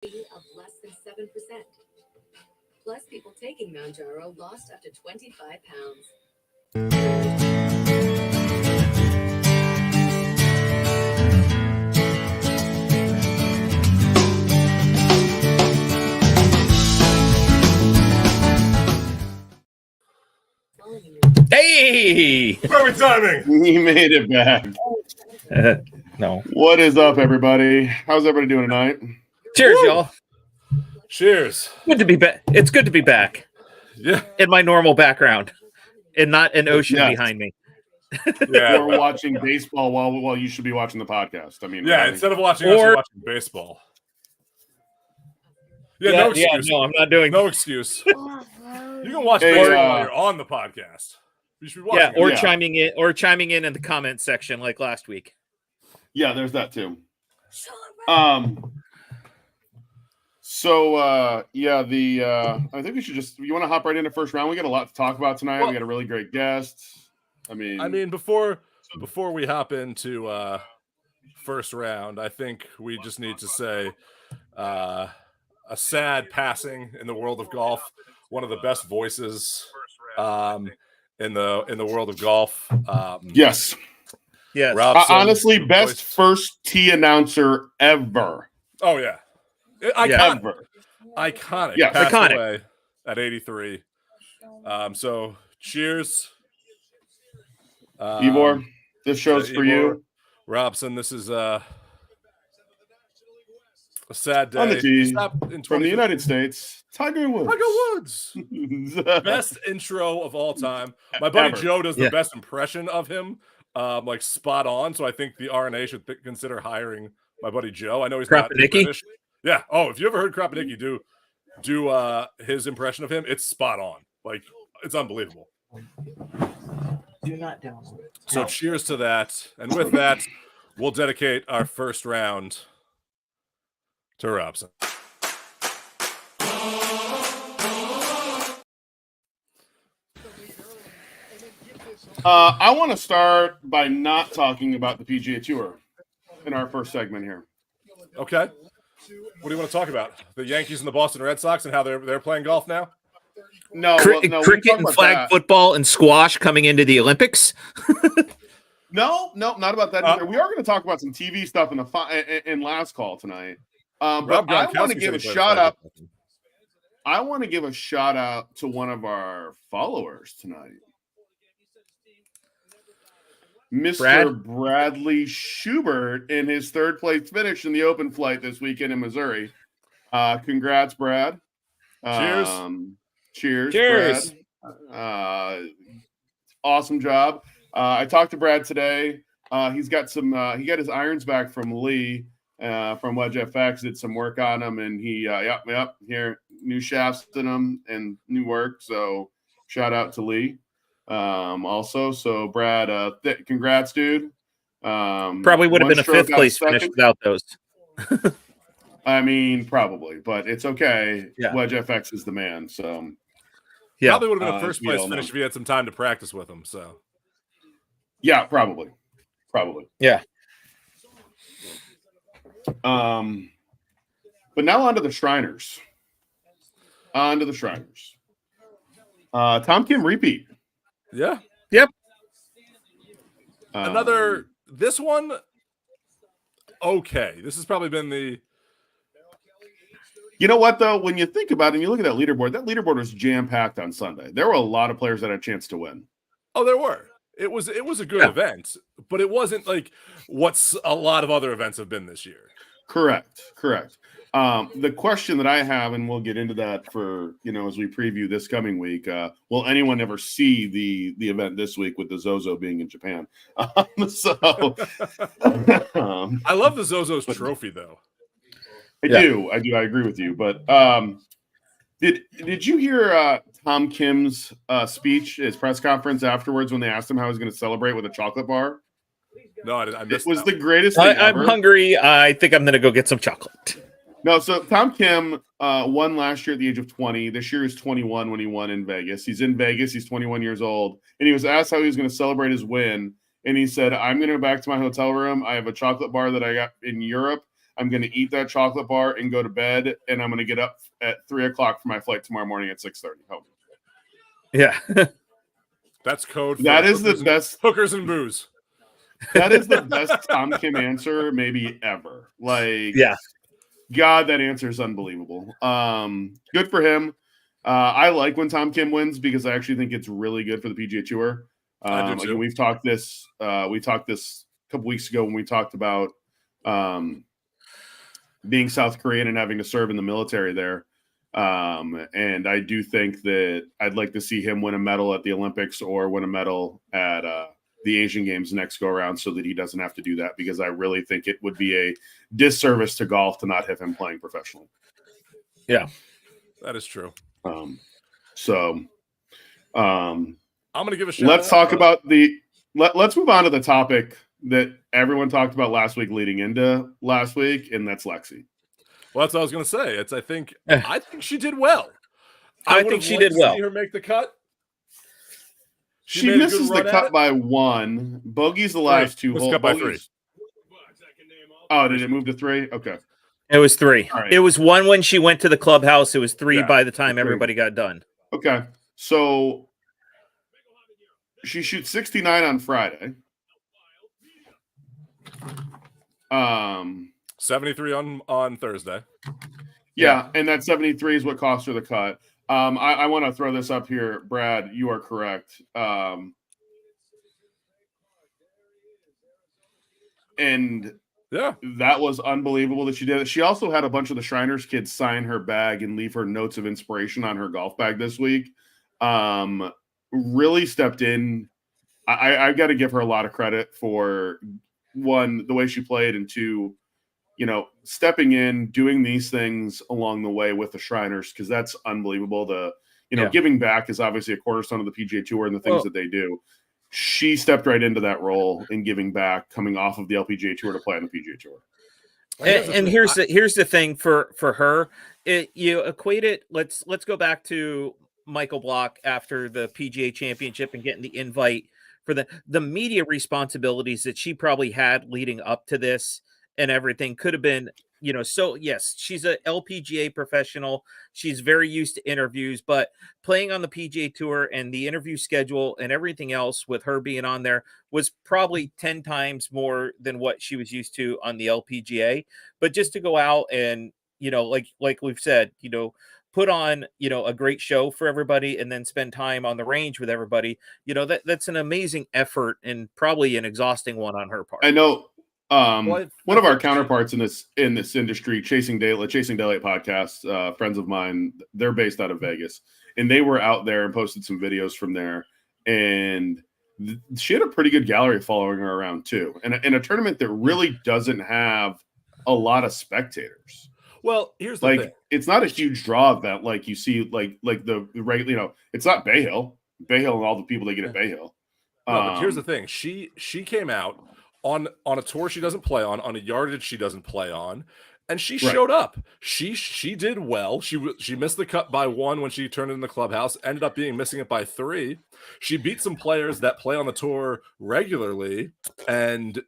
of less than 7%. Plus, people taking Mounjaro lost up to 25 pounds. Hey! Perfect timing. He made it back. No. What is up, everybody? How's everybody doing tonight? Cheers, Woo! y'all. Cheers. Good to be back. It's good to be back Yeah. in my normal background and not an ocean Yes. behind me. Yeah. Or watching baseball while you should be watching the podcast. I mean, Yeah. really. Instead of watching us, you're watching baseball. Yeah. No excuse. No, I'm not doing. No excuse. You can watch Hey, baseball while you're on the podcast. You should be watching. Or it. chiming in the comment section like last week. Yeah, there's that too. I think we should you want to hop right into first round? We got a lot to talk about tonight. We got a really great guest. I mean, before we hop into first round, I think we just need to say a sad passing in the world of golf. One of the best voices in the world of golf. yes. Robson, Honestly, best first tee announcer ever. Oh yeah, Ever. iconic. Yes. Passed Iconic. away at 83. So cheers, Ivor, this show's for you. Robson. This is a sad day. On the tee, In from the United States, Tiger Woods. Best intro of all time. My buddy Ever. Joe does the best impression of him, like spot on. So I think the RNA should consider hiring my buddy Joe. I know he's not British. Yeah. Oh, if you ever heard Krapanicki do his impression of him, it's spot on. Like, it's unbelievable. Do not download it. So cheers to that. And with that, we'll dedicate our first round to Robson. I want to start by not talking about the PGA Tour in our first segment here. Okay. What do you want to talk about? The Yankees and the Boston Red Sox and how they're playing golf now? No, Cricket and flag football and squash coming into the Olympics. No, not about that either. We are going to talk about some TV stuff in last call tonight. But I want to give a shout out. I want to give a shout out to one of our followers tonight, Mr. Bradley Schubert, in his third place finish in the open flight this weekend in Missouri. Congrats, Brad. Cheers. Brad. Awesome job. I talked to Brad today. He's got he got his irons back from Lee from Wedge FX, did some work on them, and he here, new shafts in them and new work. So shout out to Lee. Also, so Brad, congrats, dude. Probably would have been a fifth place finish without those. I mean, probably, but it's okay. Yeah. Wedge FX is the man. So yeah, probably would have been a first place finish if you had some time to practice with him. So yeah, probably. Yeah. But now on to the Shriners. Tom Kim repeat. Yeah. Yep. This one. Okay. This has probably been the. You know what, though? When you think about it and you look at that leaderboard was jam-packed on Sunday. There were a lot of players that had a chance to win. Oh, there were. It was a good event, but it wasn't like what's a lot of other events have been this year. Correct. The question that I have, and we'll get into that for, as we preview this coming week, will anyone ever see the event this week with the ZOZO being in Japan? I love the ZOZO's trophy, though. I do. I agree with you. But did you hear Tom Kim's speech, his press conference afterwards when they asked him how he was going to celebrate with a chocolate bar? No, I missed it. Was that the one. greatest thing ever. I'm hungry. I think I'm going to go get some chocolate. No, so Tom Kim won last year at the age of 20. This year is 21 when he won in Vegas. He's in Vegas. He's 21 years old. And he was asked how he was going to celebrate his win. And he said, I'm going to go back to my hotel room. I have a chocolate bar that I got in Europe. I'm going to eat that chocolate bar and go to bed, and I'm going to get up at 3:00 for my flight tomorrow morning at 6:30 home. Yeah. That's code for That is the best hookers and booze. That is the best Tom Kim answer maybe ever. Like, Yeah. God, that answer is unbelievable. Good for him. I like when Tom Kim wins because I actually think it's really good for the PGA Tour. I do too. Again, we talked this a couple weeks ago when we talked about being South Korean and having to serve in the military there. And I do think that I'd like to see him win a medal at the Olympics or win a medal at the Asian Games next go around so that he doesn't have to do that, because I really think it would be a disservice to golf to not have him playing professionally. Yeah, that is true. I'm going to give a shout let's talk about let's move on to the topic that everyone talked about last week leading into last week, and that's Lexi. Well, that's what I was going to say. I think she did well. I think she did well. See her make the cut. She misses the cut by one. Bogey's the last two holes. Cut by 3. Oh, did it move to 3? Okay. It was 3. Right. It was 1 when she went to the clubhouse. It was 3 by the time everybody got done. Okay. So she shoots 69 on Friday. 73 on Thursday. Yeah, and that 73 is what cost her the cut. I want to throw this up here, Brad. You are correct. And yeah, that was unbelievable that she did it. She also had a bunch of the Shriners kids sign her bag and leave her notes of inspiration on her golf bag this week. Really stepped in. I've got to give her a lot of credit for, one, the way she played, and two, stepping in, doing these things along the way with the Shriners, because that's unbelievable. Giving back is obviously a cornerstone of the PGA Tour and the things that they do. She stepped right into that role in giving back, coming off of the LPGA Tour to play on the PGA Tour. And here's the thing for her. You equate it. Let's go back to Michael Block after the PGA Championship and getting the invite for the media responsibilities that she probably had leading up to this. And everything could have been, so yes, she's a LPGA professional. She's very used to interviews, but playing on the PGA Tour and the interview schedule and everything else with her being on there was probably 10 times more than what she was used to on the LPGA. But just to go out and, like we've said, put on, a great show for everybody and then spend time on the range with everybody, that's an amazing effort and probably an exhausting one on her part. I know. One of our counterparts in this industry, Chasing Daylight podcast, friends of mine, they're based out of Vegas, and they were out there and posted some videos from there, and she had a pretty good gallery following her around too, and in a tournament that really doesn't have a lot of spectators. Well, here's the thing. It's not a huge draw event like you see, like the regular, it's not Bay Hill and all the people they get at Bay Hill. But here's the thing. She came out on a tour she doesn't play on a yardage she doesn't play on, and she showed up. She did well. She missed the cut by 1 when she turned it in the clubhouse, ended up missing it by 3. She beat some players that play on the tour regularly, and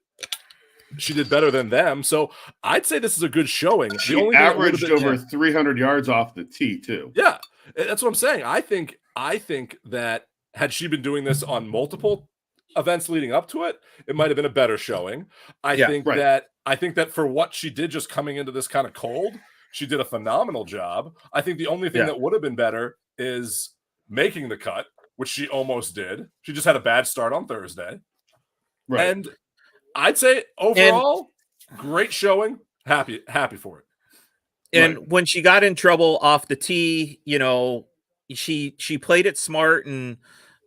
she did better than them. So I'd say this is a good showing. She averaged over 300 yards off the tee too. Yeah, that's what I'm saying. I think that had she been doing this on multiple events leading up to it, it might have been a better showing. I think that for what she did just coming into this kind of cold, she did a phenomenal job. I think the only thing that would have been better is making the cut, which she almost did. She just had a bad start on Thursday. Right. And I'd say overall, great showing. Happy for it. And when she got in trouble off the tee, she played it smart and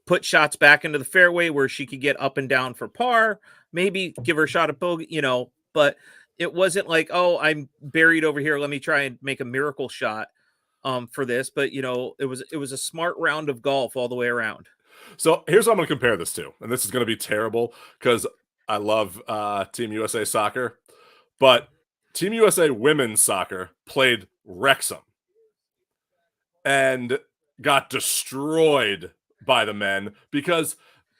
put shots back into the fairway where she could get up and down for par, maybe give her a shot at bogey, but it wasn't like, oh, I'm buried over here, let me try and make a miracle shot for this. But, it was a smart round of golf all the way around. So here's what I'm going to compare this to. And this is going to be terrible because I love Team USA soccer, but Team USA women's soccer played Wrexham and got destroyed by the men because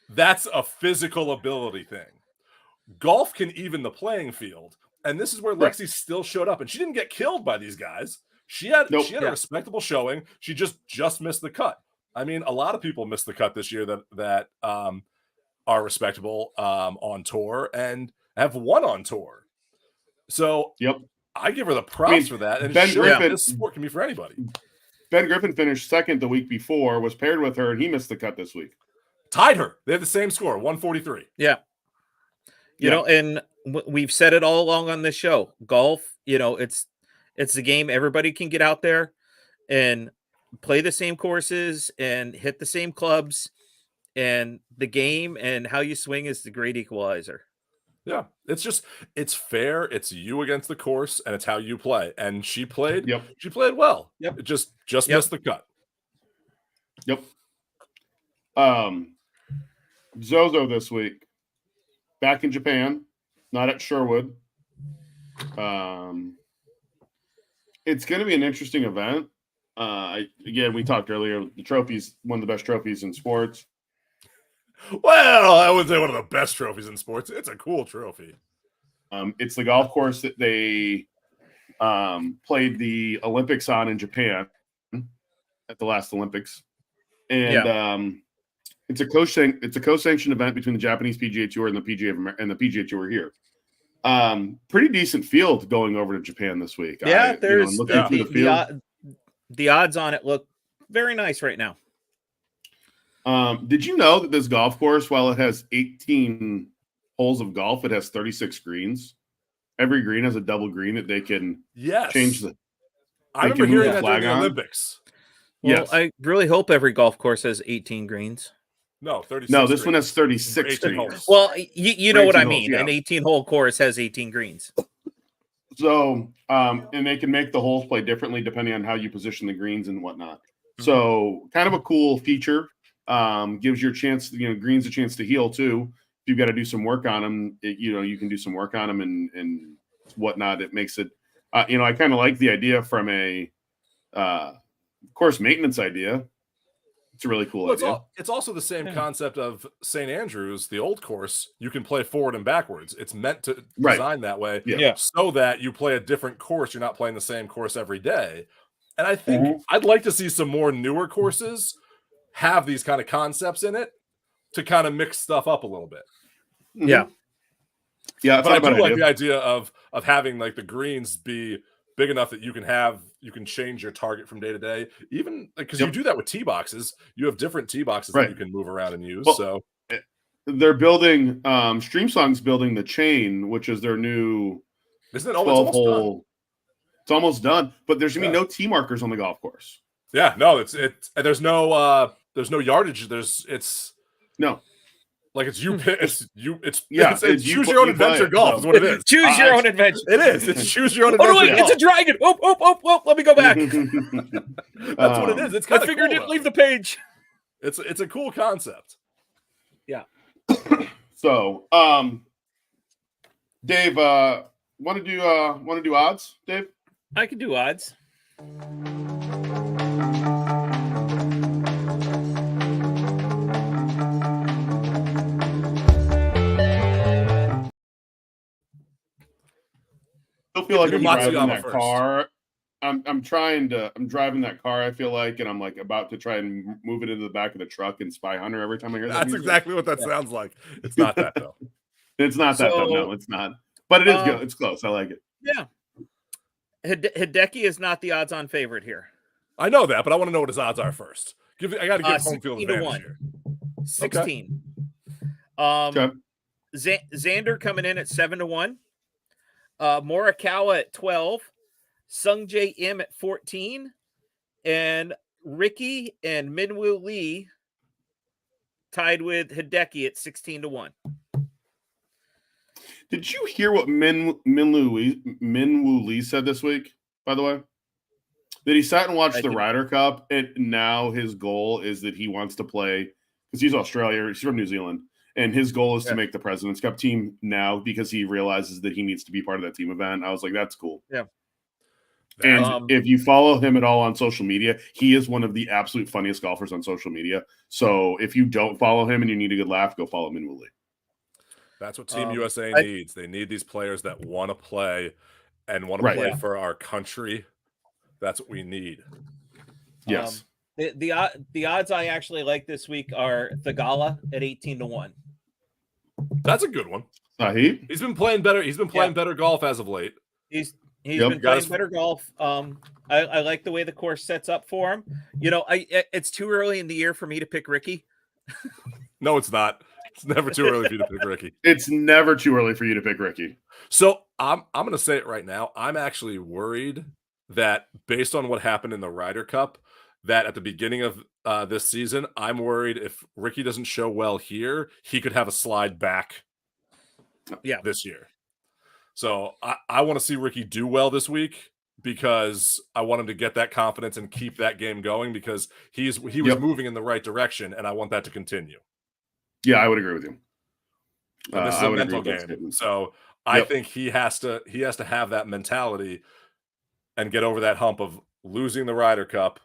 that's a physical ability thing. Golf can even the playing field, And this is where Right. Lexi still showed up, and she didn't get killed by these guys. She had Nope. a respectable showing. She just missed the cut. I mean, a lot of people missed the cut this year that are respectable on tour and have won on tour. So Yep. I give her the props for that. And Ben Griffin, this sport can be for anybody. Ben Griffin finished second the week before, was paired with her, and he missed the cut this week. Tied her. They have the same score, 143. Yeah. You know, and we've said it all along on this show. Golf, you know, it's the game. Everybody can get out there and play the same courses and hit the same clubs, and the game and how you swing is the great equalizer. Yeah, it's fair. It's you against the course, and it's how you play. And she played. Yep. She played well. Yep. It just missed the cut. Yep. ZOZO this week, back in Japan, not at Sherwood. It's going to be an interesting event. Again, we talked earlier. The trophy's one of the best trophies in sports. Well, I would say one of the best trophies in sports. It's a cool trophy. It's the golf course that they played the Olympics on in Japan at the last Olympics, and it's a co-sanctioned event between the Japanese PGA Tour and the PGA Tour here. Pretty decent field going over to Japan this week. There's looking through the field. The odds on it look very nice right now. Did you know that this golf course, while it has 18 holes of golf, it has 36 greens? Every green has a double green that they can change the. I remember hearing that during the Olympics. Well, Yes. I really hope every golf course has 18 greens. No, 36. No, this greens. one has 36 18 greens. holes. Well, you know what I 18 mean. holes, An 18-hole course has 18 greens. So, and they can make the holes play differently depending on how you position the greens and whatnot. So, kind of a cool feature. Gives your chance, greens a chance to heal too. If you've got to do some work on them, you can do some work on them and whatnot. It makes it, I kind of like the idea from a course maintenance idea. It's a really cool idea. It's also the same concept of St. Andrews, the old course. You can play forward and backwards. It's meant to design that way so that you play a different course. You're not playing the same course every day. And I think I'd like to see some more newer courses have these kind of concepts in it to kind of mix stuff up a little bit. Yeah. Yeah. But I do like the idea of having like the greens be big enough that you can change your target from day to day, even because you do that with tee boxes. You have different tee boxes that you can move around and use. Well, so they're building StreamSong's building the chain, which is their new 12-hole. It's almost done, but there's gonna be no tee markers on the golf course. Yeah, no, it's there's no yardage. It's choose your own adventure golf is what it is. Choose your own adventure. It is. It's choose your own adventure. Oh, wait, it's a dragon. Oh, let me go back. That's what it is. It's kind of I didn't leave the page. It's a cool concept. Yeah. So, Dave, want to do odds, Dave? I can do odds. I feel like I'm driving that first. car. I'm driving that car, I feel like, and I'm like about to try and move it into the back of the truck and Spy Hunter every time I hear that. That's exactly what that sounds like. It's not that though. It's not that though. No, it's not. But it is good. It's close. I like it. Yeah. Hideki is not the odds-on favorite here. I know that, but I want to know what his odds are first. I got to give home field advantage here. 16. Okay. Xander coming in at 7-1. Morikawa at 12. Sungjae Im at 14. And Ricky and Minwoo Lee tied with Hideki at 16-1. Did you hear what Minwoo Lee said this week, by the way? That he sat and watched the Ryder Cup, and now his goal is that he wants to play, because he's Australia, he's from New Zealand, and his goal is to make the President's Cup team now because he realizes that he needs to be part of that team event. I was like, that's cool. Yeah. And if you follow him at all on social media, he is one of the absolute funniest golfers on social media. So if you don't follow him and you need a good laugh, go follow Minwoo Lee. That's what Team USA I- needs. They need these players that want to play and want to Right. play Yeah. for our country. That's what we need. Yes. The odds I actually like this week are Thagala at 18-1. That's a good one. Sahib? He's been playing better. He's been playing better golf as of late. He's Yep. been playing better golf. I like the way the course sets up for him. It's too early in the year for me to pick Ricky. No, it's not. It's never too early for you to pick Ricky. It's never too early for you to pick Ricky. So I'm going to say it right now. I'm actually worried that based on what happened in the Ryder Cup, that at the beginning of this season, I'm worried if Ricky doesn't show well here, he could have a slide back this year. So I want to see Ricky do well this week because I want him to get that confidence and keep that game going because he was moving in the right direction, and I want that to continue. Yeah, I would agree with you. And this is I a would mental agree with that game. statement. So I think he has to have that mentality and get over that hump of losing the Ryder Cup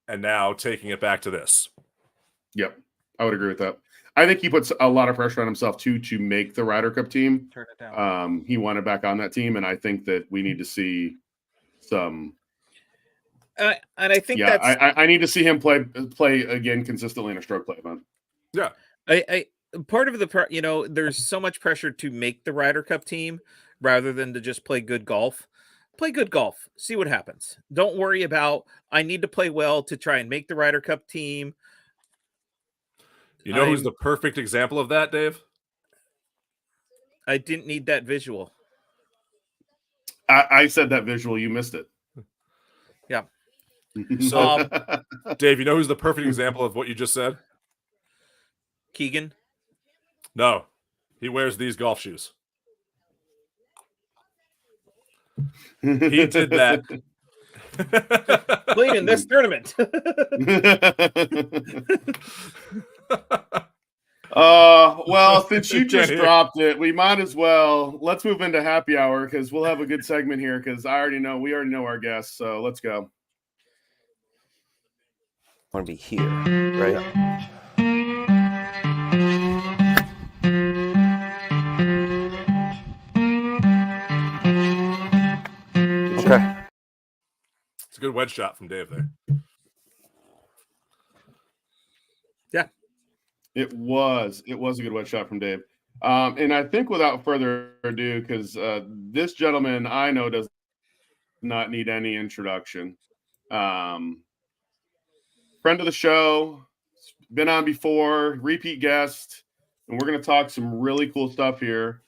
and now taking it back to this. Yep, I would agree with that. I think he puts a lot of pressure on himself too to make the Ryder Cup team. Turn it down. He wanted back on that team, and I think that we need to see some. And I think Yeah, I need to see him play again consistently in a stroke play event. Yeah, I part of the there's so much pressure to make the Ryder Cup team rather than to just play good golf. Play good golf. See what happens. Don't worry about I need to play well to try and make the Ryder Cup team. You know who's the perfect example of that, Dave? I didn't need that visual. I said that visual. You missed it. Yeah. So, Dave, you know who's the perfect example of what you just said? Keegan. No, he wears these golf shoes. He did that. Playing in this tournament. Well, since you just dropped it, we might as well let's move into happy hour because we'll have a good segment here because we already know our guests. So let's go. I want to be here, right? Okay. It's a good wedge shot from Dave there. Yeah. It was a good wedge shot from Dave. And I think without further ado, because this gentleman I know does not need any introduction. Friend of the show, been on before, repeat guest, and we're going to talk some really cool stuff here.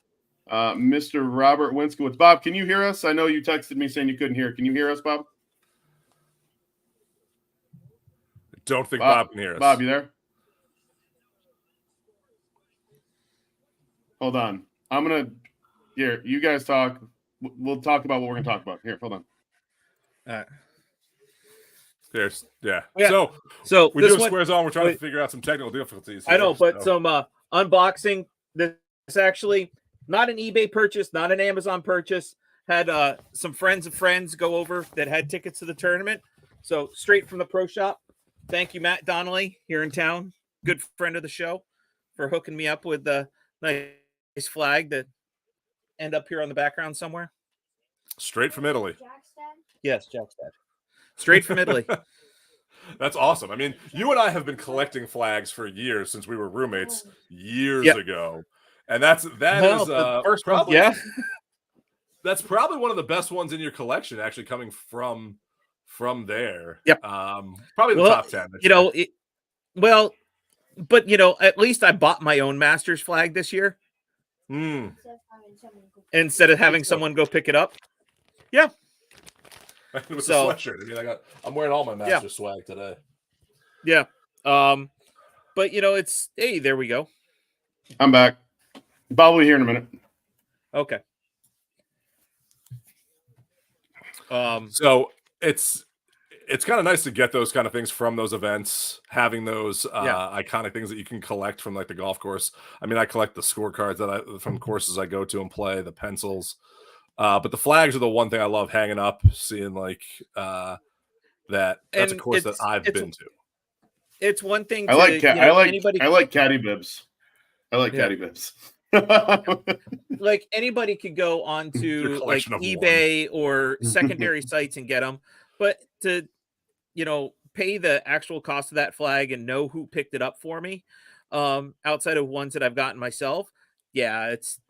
Mr. Robert Winskowicz. Bob, can you hear us? I know you texted me saying you couldn't hear. Can you hear us, Bob? Don't think Bob can hear us. Bob, you there? Hold on. Here, you guys talk. We'll talk about what we're going to talk about. Here, hold on. All right. Yeah. Yeah. So we this do one- Sqairz on. We're trying to figure out some technical difficulties. I know, here, but so. some unboxing. This is actually not an eBay purchase, not an Amazon purchase. Had some friends of friends go over that had tickets to the tournament. So straight from the pro shop. Thank you, Matt Donnelly, here in town. Good friend of the show for hooking me up with the nice flag that end up here on the background somewhere. Straight from Italy. Yes, Jack's dad. Straight from Italy. That's awesome. I mean, you and I have been collecting flags for years since we were roommates years Yep. ago. And that is the first one, probably, yeah. that's probably one of the best ones in your collection, actually coming from there. Yep. Probably the top 10. But at least I bought my own Masters flag this year instead of having someone go pick it up. Yeah. With So- the sweatshirt. I mean, I'm wearing all my Master swag today. Yeah. But there we go. I'm back. Bob will be here in a minute. Okay. So it's kind of nice to get those kind of things from those events, having those iconic things that you can collect from like the golf course. I mean, I collect the scorecards from courses I go to and play, the pencils. But the flags are the one thing I love hanging up, seeing like that. That's a course that I've been to. It's one thing. I like anybody. I like caddy bibs. I like Yeah. caddy bibs. Like anybody could go on Your to like collection of one. eBay or secondary sites and get them, but to pay the actual cost of that flag and know who picked it up for me, outside of ones that I've gotten myself, yeah, it's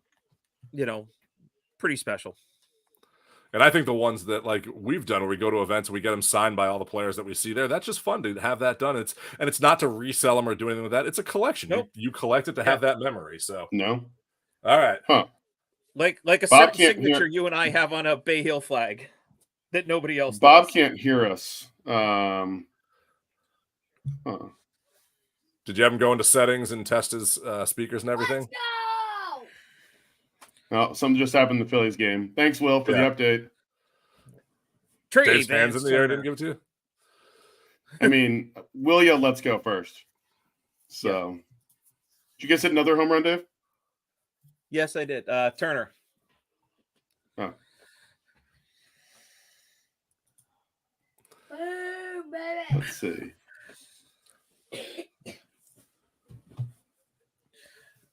pretty special. And I think the ones that like we've done where we go to events and we get them signed by all the players that we see there, that's just fun to have that done. It's not to resell them or do anything with that. It's a collection. Nope. You collect it to have that memory. So No. all right. Huh. Like a Bob certain can't signature hear- you and I have on a Bay Hill flag that nobody else Bob does. can't hear us. Did you have him go into settings and test his speakers and everything? Oh, something just happened in the Phillies game. Thanks, Will, for the update. Trey Dave's fans Van in the air Turner. didn't give it to you? I mean, Will yelled, "Let's go" first. So, did you guys hit another home run, Dave? Yes, I did. Turner. Oh. Let's see.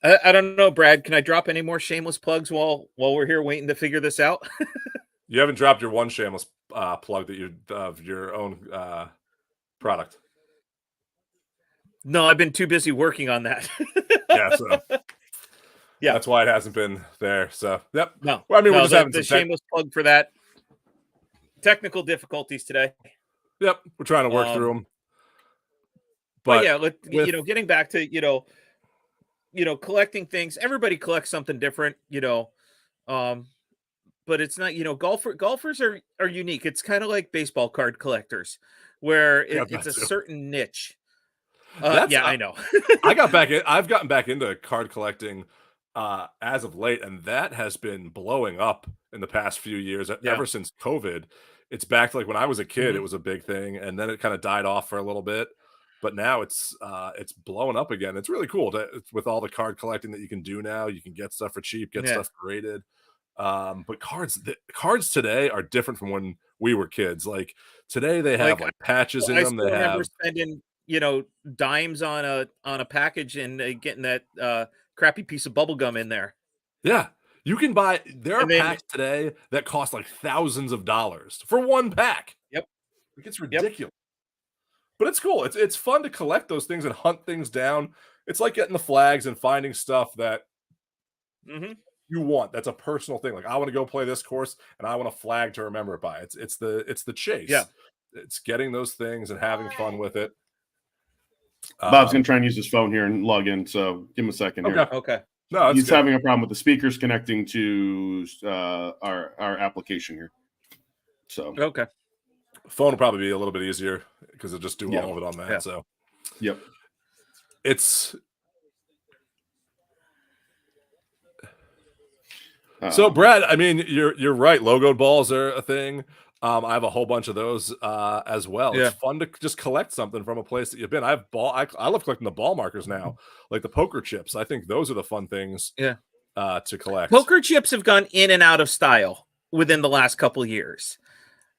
I don't know, Brad. Can I drop any more shameless plugs while we're here waiting to figure this out? You haven't dropped your one shameless plug that you of your own product. No, I've been too busy working on that. Yeah, so Yeah. that's why it hasn't been there. So yep. No, Well, I mean, we're no, just having the some shameless plug for that. Technical difficulties today. Yep, we're trying to work through them. But But yeah, with- getting back to collecting things. Everybody collects something different, but it's not, golfers are unique. It's kind of like baseball card collectors, where Yeah, it's a that too. certain niche. That's- Yeah, I know. I've gotten back into card collecting as of late, and that has been blowing up in the past few years. Yeah. Ever since COVID, it's back to like when I was a kid, Mhm. it was a big thing, and then it kind of died off for a little bit. But now it's blowing up again. It's really cool with all the card collecting that you can do now. You can get stuff for cheap, get Yeah. stuff graded. But cards today are different from when we were kids. Like today, they have like patches in I them. still They remember have spending dimes on a package and getting that crappy piece of bubble gum in there. yeah. You can buy. There are And then- packs today that cost like thousands of dollars for one pack. Yep. Like, it's ridiculous. But it's cool. It's fun to collect those things and hunt things down. It's like getting the flags and finding stuff that Mhm. you want. That's a personal thing. Like I want to go play this course and I want a flag to remember it by. It's the chase. Yeah. It's getting those things and having fun with it. Bob's gonna try and use his phone here and log in. So give him a second here. Okay. Okay. No, it's He's good. having a problem with the speakers connecting to our application here. So Okay. Phone will probably be a little bit easier because it'll just do Yeah. all of it on that. Yeah. So yep. it's so Brad, I mean, you're right. Logoed balls are a thing. I have a whole bunch of those as well. Yeah. It's fun to just collect something from a place that you've been. I love collecting the ball markers now, like the poker chips. I think those are the fun things to collect. Poker chips have gone in and out of style within the last couple years.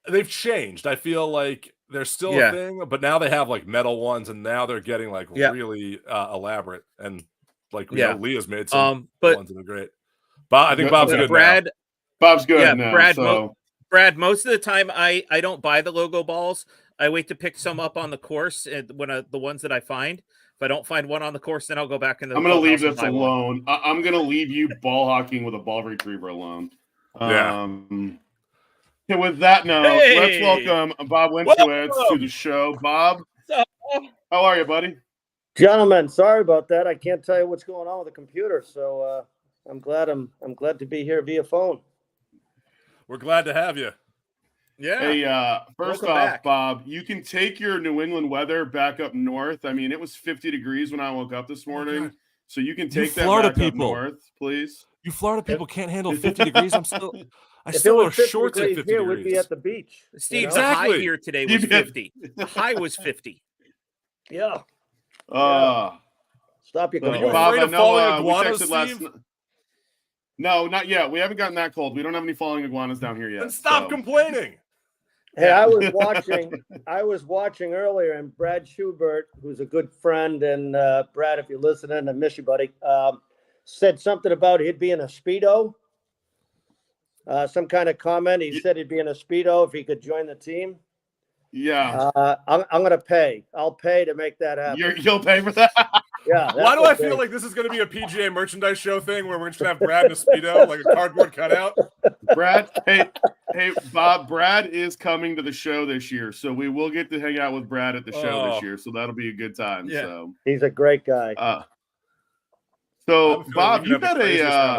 They've changed. I feel like they're still Yeah. a thing, but now they have like metal ones, and now they're getting like Yeah. really elaborate. And like Yeah. Leah's made some But ones that are great. But I think Bob's good. Brad, Bob's good Yeah, now. Brad, So Brad, most of the time I don't buy the logo balls. I wait to pick some up on the course, and the ones that I find. If I don't find one on the course, then I'll go back into the I'm going to leave clubhouse this and buy one. alone. I'm going to leave you ball hocking with a ball retriever alone. Yeah. Okay, with that note, let's Hey! welcome Bob Winskowicz to the show. Bob, how are you, buddy? Gentlemen, sorry about that. I can't tell you what's going on with the computer, so I'm glad to be here via phone. We're glad to have you. Yeah. Hey, first Welcome off, back. Bob, you can take your New England weather back up north. I mean, it was 50 degrees when I woke up this morning, God. so you can take that Florida back up people. north, please. You Florida people can't handle 50 degrees. I If still it wear was 50 shorts at degrees 50 here, degrees. we'd be at the beach. Steve, you know? the high Exactly. here today was You'd be at- 50. The high was 50. Yeah. Stop your So, you complaining. Bob, afraid I of know falling we iguanas, texted last. Steve? No, not yet. We haven't gotten that cold. We don't have any falling iguanas down here yet. Then stop so. complaining. Hey, I was watching earlier, and Brad Schubert, who's a good friend, and Brad, if you're listening, I miss you, buddy, said something about he'd be in a Speedo. Some kind of comment. He said he'd be in a Speedo if he could join the team. Yeah. I'm going to pay. I'll pay to make that happen. You'll pay for that? Yeah. Why do I feel like this is going to be a PGA merchandise show thing where we're just going to have Brad in a Speedo, like a cardboard cutout? Brad, hey, Bob, Brad is coming to the show this year, so we will get to hang out with Brad at the show this year, so that'll be a good time. Yeah. So he's a great guy. So, Bob, you've had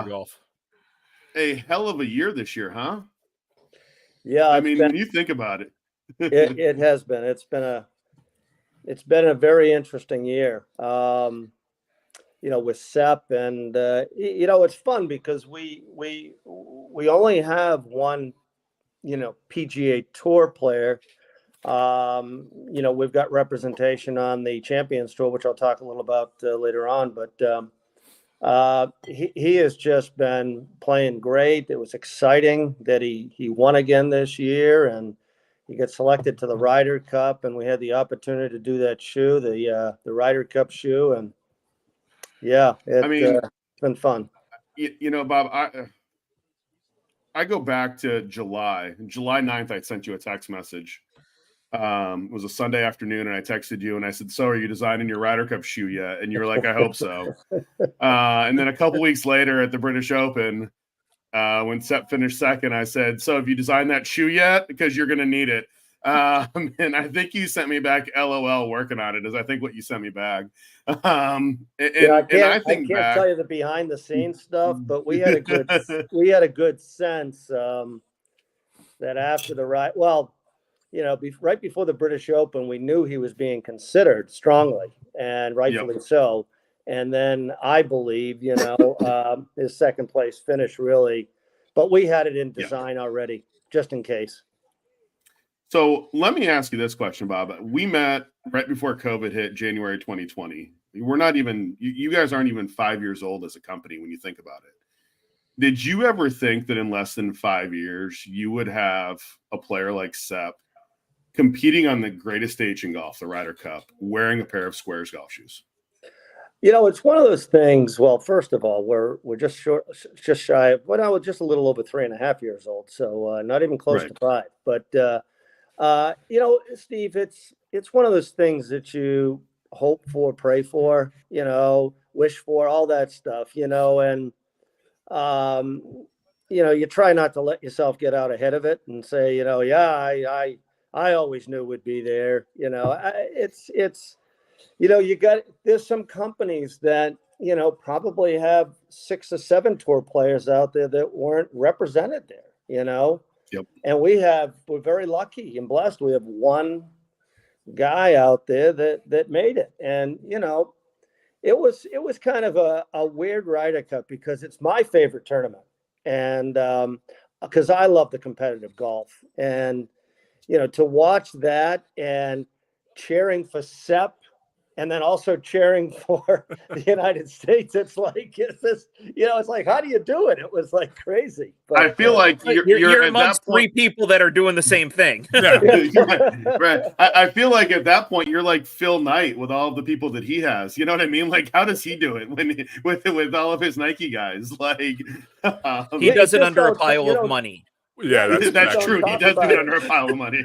golf. a hell of a year this year, huh? Yeah. I mean, when you think about it. It has been. It's been a very interesting year. With Sepp, and it's fun because we only have one, PGA Tour player. We've got representation on the Champions Tour, which I'll talk a little about later on. But he has just been playing great. It was exciting that he won again this year, and he got selected to the Ryder Cup, and we had the opportunity to do that shoe, the Ryder Cup shoe, and it's been fun. Bob, I go back to July 9th. I sent you a text message. It was a Sunday afternoon, and I texted you, and I said, "So, are you designing your Ryder Cup shoe yet?" And you were like, "I hope so." And then a couple weeks later at the British Open, when Sepp finished second, I said, "So have you designed that shoe yet? Because you're going to need it." And I think you sent me back LOL working on it, is I think what you sent me back. I can't tell you the behind the scenes stuff, but we had a good sense that after the right, right before the British Open, we knew he was being considered strongly, and rightfully so. And then I believe, his second place finish really, but we had it in design already, just in case. So let me ask you this question, Bob. We met right before COVID hit, January 2020. We're not even, you guys aren't even 5 years old as a company when you think about it. Did you ever think that in less than 5 years, you would have a player like Sepp competing on the greatest stage in golf, the Ryder Cup, wearing a pair of Sqairz golf shoes? It's one of those things. Well, first of all, we're just shy of, just a little over 3.5 years old. So not even close to 5, but Steve, it's one of those things that you hope for, pray for, wish for, all that stuff, and you try not to let yourself get out ahead of it and say, I always knew would be there. There's some companies that, probably have 6 or 7 tour players out there that weren't represented there, Yep. And we're very lucky and blessed. We have one guy out there that made it. And, it was kind of a weird Ryder Cup because it's my favorite tournament. And because I love the competitive golf, and, to watch that and cheering for Sepp, and then also cheering for the United States. It's like, it's like, how do you do it? It was like crazy. But, I feel like you're amongst 3 people that are doing the same thing. Right. I feel like at that point, you're like Phil Knight with all of the people that he has. You know what I mean? Like, how does he do it with all of his Nike guys? Like, he does it under a pile of money. Yeah, that's true. He does do it under a pile of money.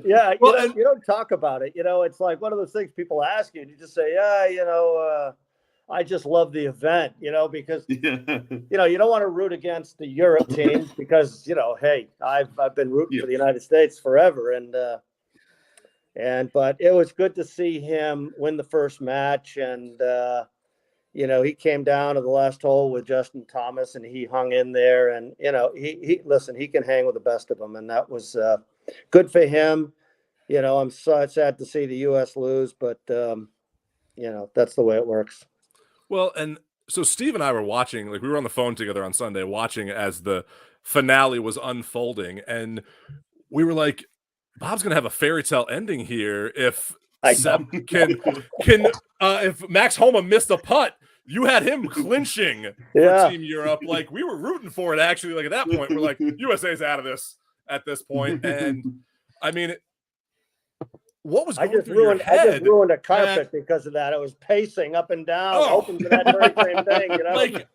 Yeah, you don't talk about it. It's like one of those things people ask you, and you just say, I just love the event, because you don't want to root against the Europe team because hey, I've been rooting for the United States forever, but it was good to see him win the first match, and he came down to the last hole with Justin Thomas, and he hung in there, and he can hang with the best of them, and that was good for him. I'm so sad to see the U.S. lose, but that's the way it works. Well, and so Steve and I were watching, we were on the phone together on Sunday, watching as the finale was unfolding, and we were like, Bob's gonna have a fairy tale ending here if Sepp can if Max Homa missed a putt. You had him clinching for Team Europe. Like, we were rooting for it, actually. Like, at that point, we're like, USA's out of this at this point. And I mean, what was I going just through your ruined. I just head? ruined a carpet because of that. I was pacing up and down, hoping for that very same thing. You know, Like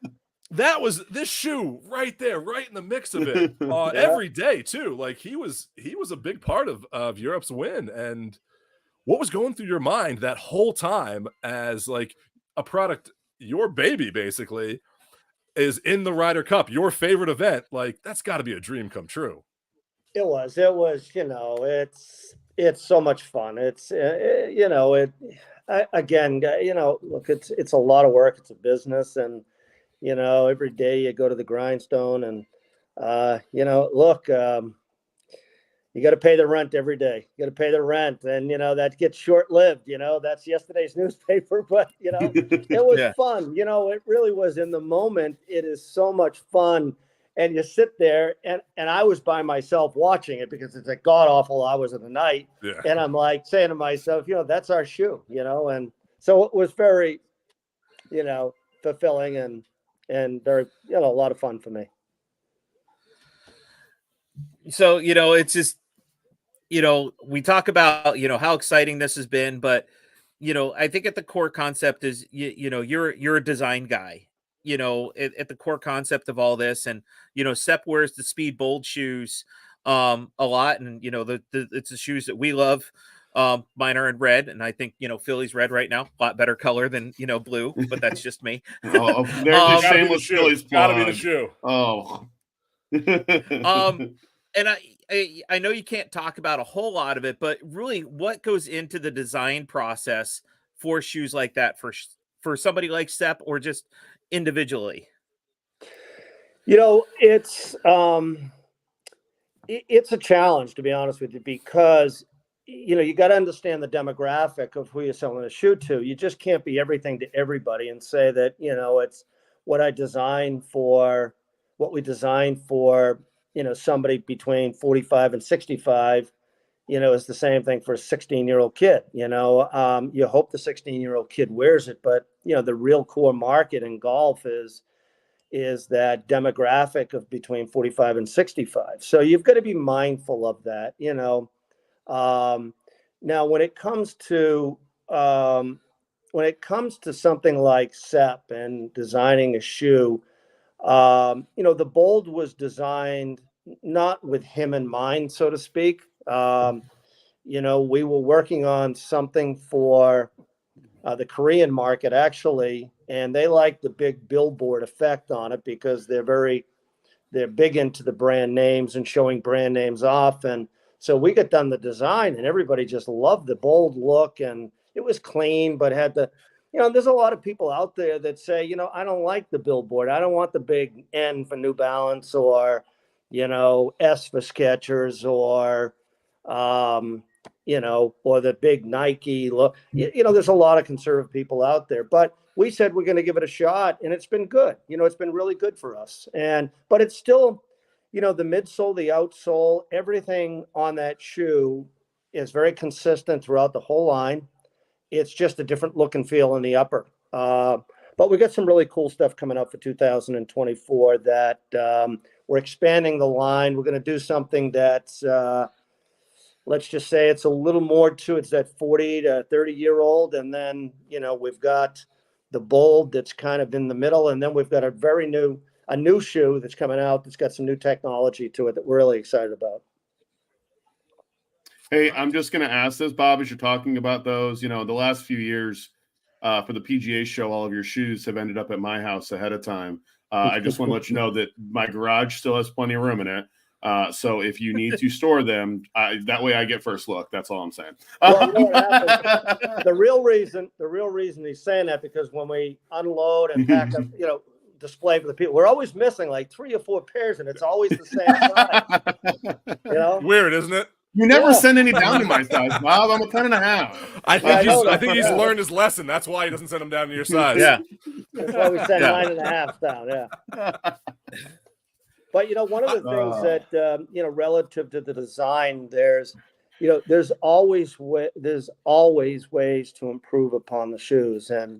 that was this shoe right there, right in the mix of it. Yeah. Every day too. Like he was a big part of Europe's win. And what was going through your mind that whole time as like a product, your baby basically is in the Ryder Cup, your favorite event? Like that's got to be a dream come true. It was. You know, it's so much fun. It's you know, again, you know, look, it's a lot of work. It's a business, and you know, every day you go to the grindstone, and you know, look, you got to pay the rent every day. You got to pay the rent, and you know that gets short-lived. You know, that's yesterday's newspaper, but you know, it was fun. You know, it really was. In the moment, it is so much fun. And you sit there, and I was by myself watching it because it's a god awful hours of the night. Yeah. And I'm like saying to myself, you know, that's our shoe, you know. And so it was very, you know, fulfilling and very, you know, a lot of fun for me. So, you know, it's just, you know, we talk about, you know, how exciting this has been, but, you know, I think at the core concept is, you know, you're a design guy, you know, at the core concept of all this. And, you know, Sepp wears the Speed Bold shoes a lot. And, you know, it's the shoes that we love. Mine are in red, and I think, you know, Philly's red right now, a lot better color than, you know, blue, but that's just me. There's a shameless Phillies Gotta be the plug. shoe. Oh. And I know you can't talk about a whole lot of it, but really what goes into the design process for shoes like that for somebody like Sepp or just individually? You know, it's a challenge, to be honest with you, because you know, you got to understand the demographic of who you're selling a shoe to. You just can't be everything to everybody and say that, you know, it's what we design for, you know, somebody between 45 and 65, you know, is the same thing for a 16-year-old kid. You know, you hope the 16-year-old kid wears it, but, you know, the real core market in golf is that demographic of between 45 and 65. So you've got to be mindful of that, you know. Now, when it comes to something like Sepp and designing a shoe, you know, the Bold was designed not with him in mind, so to speak. You know, we were working on something for the Korean market, actually, and they like the big billboard effect on it because they're big into the brand names and showing brand names off. And so we got done the design, and everybody just loved the Bold look, and it was clean, but had the, you know, there's a lot of people out there that say, you know, I don't like the billboard. I don't want the big N for New Balance or, you know, S for Skechers or, you know, or the big Nike look. You know, there's a lot of conservative people out there, but we said we're going to give it a shot, and it's been good. You know, it's been really good for us. But it's still, you know, the midsole, the outsole, everything on that shoe is very consistent throughout the whole line. It's just a different look and feel in the upper. But we got some really cool stuff coming up for 2024 that we're expanding the line. We're going to do something that's, let's just say it's a little more to it's that 40 to 30-year-old. And then, you know, we've got the Bold that's kind of in the middle. And then we've got a new shoe that's coming out that's got some new technology to it that we're really excited about. Hey, I'm just going to ask this, Bob, as you're talking about those, you know, the last few years for the PGA show, all of your shoes have ended up at my house ahead of time. I just want to let you know that my garage still has plenty of room in it. So if you need to store them, that way I get first look. That's all I'm saying. Well, you know what happened? The real reason he's saying that, because when we unload and pack up, you know, display for the people, we're always missing like 3 or 4 pairs, and it's always the same size. You know, Weird, isn't it? You never send any down to my size, Bob. I'm a 10.5. I think he's learned his lesson. That's why he doesn't send them down to your size. Yeah. That's why we send 9.5 down. Yeah. But, you know, one of the things that, you know, relative to the design, there's always ways to improve upon the shoes. And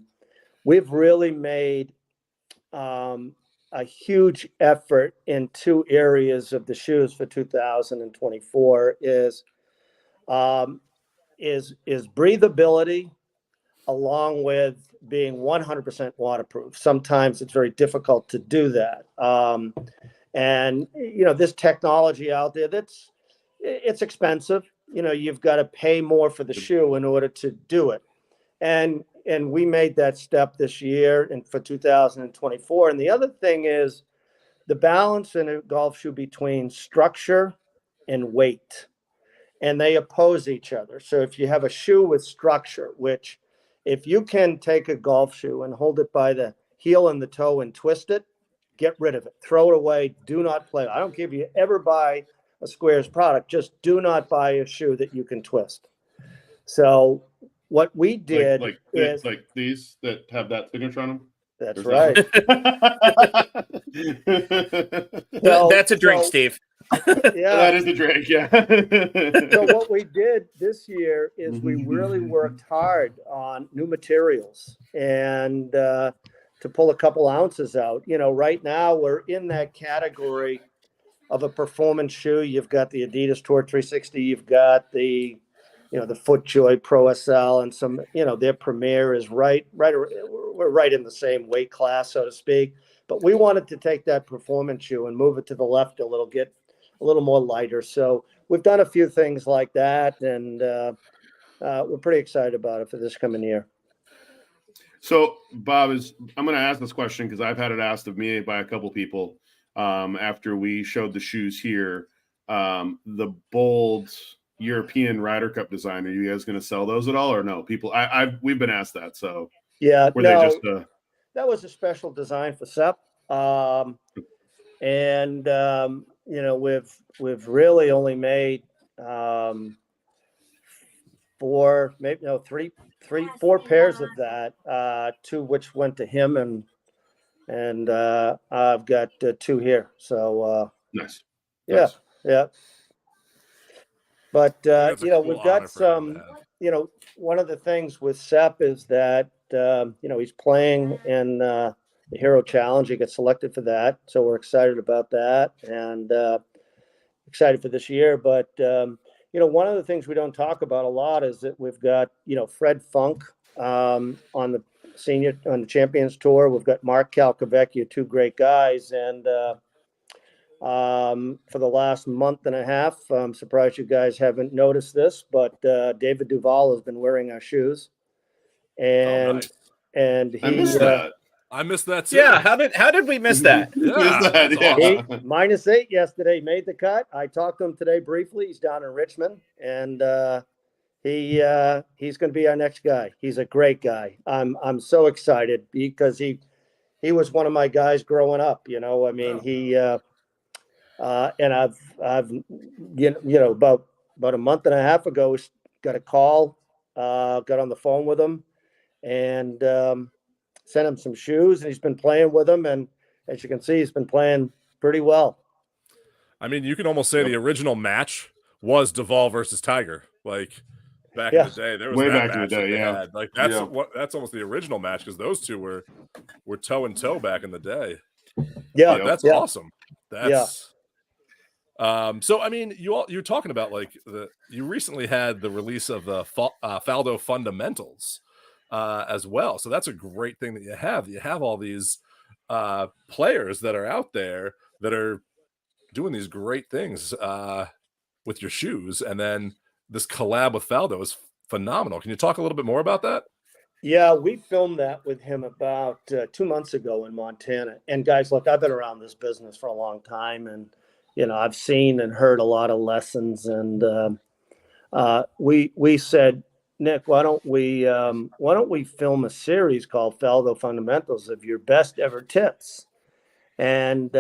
we've really made a huge effort in 2 areas of the shoes for 2024 is is breathability, along with being 100% waterproof. Sometimes it's very difficult to do that. And, this technology out there, it's expensive. You've got to pay more for the shoe in order to do it. And we made that step this year and for 2024. And the other thing is the balance in a golf shoe between structure and weight, and they oppose each other. So if you have a shoe with structure, which if you can take a golf shoe and hold it by the heel and the toe and twist it, get rid of it, throw it away. Do not play. I don't care if you ever buy a Sqairz product, just do not buy a shoe that you can twist. So what we did is like these that have that signature on them. That's right. That's a drink, Steve. Yeah, that is a drink. Yeah. So what we did this year is we really worked hard on new materials and to pull a couple ounces out. Right now we're in that category of a performance shoe. You've got the Adidas Tour 360. You've got the FootJoy Pro SL, and some, their Premier is right. We're right in the same weight class, so to speak. But we wanted to take that performance shoe and move it to the left a little, get a little more lighter. So we've done a few things like that, and we're pretty excited about it for this coming year. So, Bob, I'm going to ask this question because I've had it asked of me by a couple people after we showed the shoes here. The bold European Ryder Cup design, are you guys going to sell those at all, or no? We've been asked that. So yeah, were they just that was a special design for SEP, and we've really only made four pairs of that, two which went to him, and I've got two here. So nice. Yeah. But That's a cool we've got honor for him to some. One of the things with Sep is that he's playing in the Hero Challenge. He got selected for that, so we're excited about that and excited for this year. But one of the things we don't talk about a lot is that we've got Fred Funk on the Champions Tour. We've got Mark Calcavecchia, two great guys, and for the last month and a half, I'm surprised you guys haven't noticed this, but David Duval has been wearing our shoes, and nice. and he I missed that. I missed that too. Yeah, how did we miss that? Yeah, that's Yeah. he -8 yesterday, made the cut. I talked to him today briefly. He's down in Richmond, and he's going to be our next guy. He's a great guy. I'm so excited because he was one of my guys growing up. He and I've about a month and a half ago got a call, got on the phone with him, and sent him some shoes, and he's been playing with them, and as you can see, he's been playing pretty well. I mean, you can almost say the original match was Duval versus Tiger. Like back Yeah. in the day, there was Way that back in the match day, that they yeah. had. Like that's almost the original match because those two were toe and toe back in the day. Yeah, That's yeah. awesome. That's so I mean, you're talking about like you recently had the release of the Faldo Fundamentals as well. So that's a great thing that you have. You have all these players that are out there that are doing these great things with your shoes, and then this collab with Faldo is phenomenal. Can you talk a little bit more about that? Yeah, we filmed that with him about 2 months ago in Montana. And guys, look, I've been around this business for a long time, and I've seen and heard a lot of lessons. And we said, Nick, why don't we film a series called Faldo Fundamentals of your best ever tips? And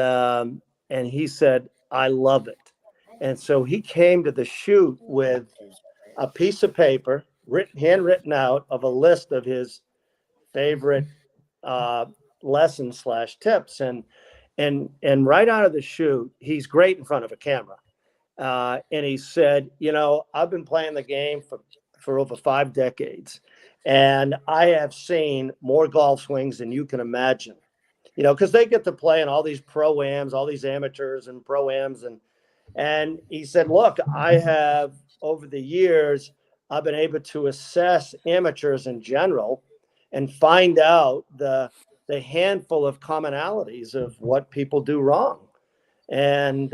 he said, I love it. And so he came to the shoot with a piece of paper, handwritten out, of a list of his favorite lessons/tips. And right out of the shoot, he's great in front of a camera. And he said, I've been playing the game for over 5 decades, and I have seen more golf swings than you can imagine, because they get to play in all these pro-ams, all these amateurs and pro-ams. And he said, look, I have over the years, I've been able to assess amateurs in general and find out the handful of commonalities of what people do wrong. And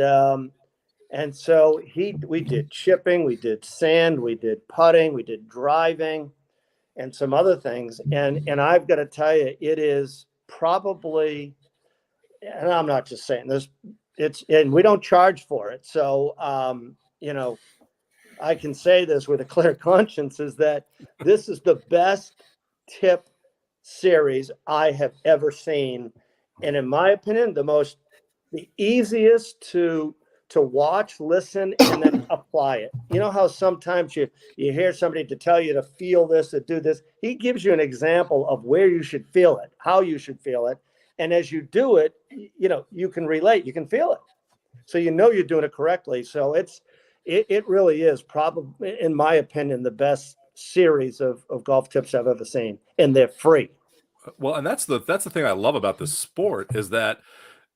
so we did chipping, we did sand, we did putting, we did driving, and some other things. And I've got to tell you, it is probably, and I'm not just saying this, and we don't charge for it. So, I can say this with a clear conscience, is that this is the best tip series I have ever seen. And in my opinion, the easiest to watch, listen, and then apply it. You know how sometimes you hear somebody to tell you to feel this, to do this. He gives you an example of where you should feel it, how you should feel it. And as you do it, you can relate, you can feel it. So you're doing it correctly. So it really is probably, in my opinion, the best series of golf tips I've ever seen. And they're free. Well, and that's the thing I love about this sport, is that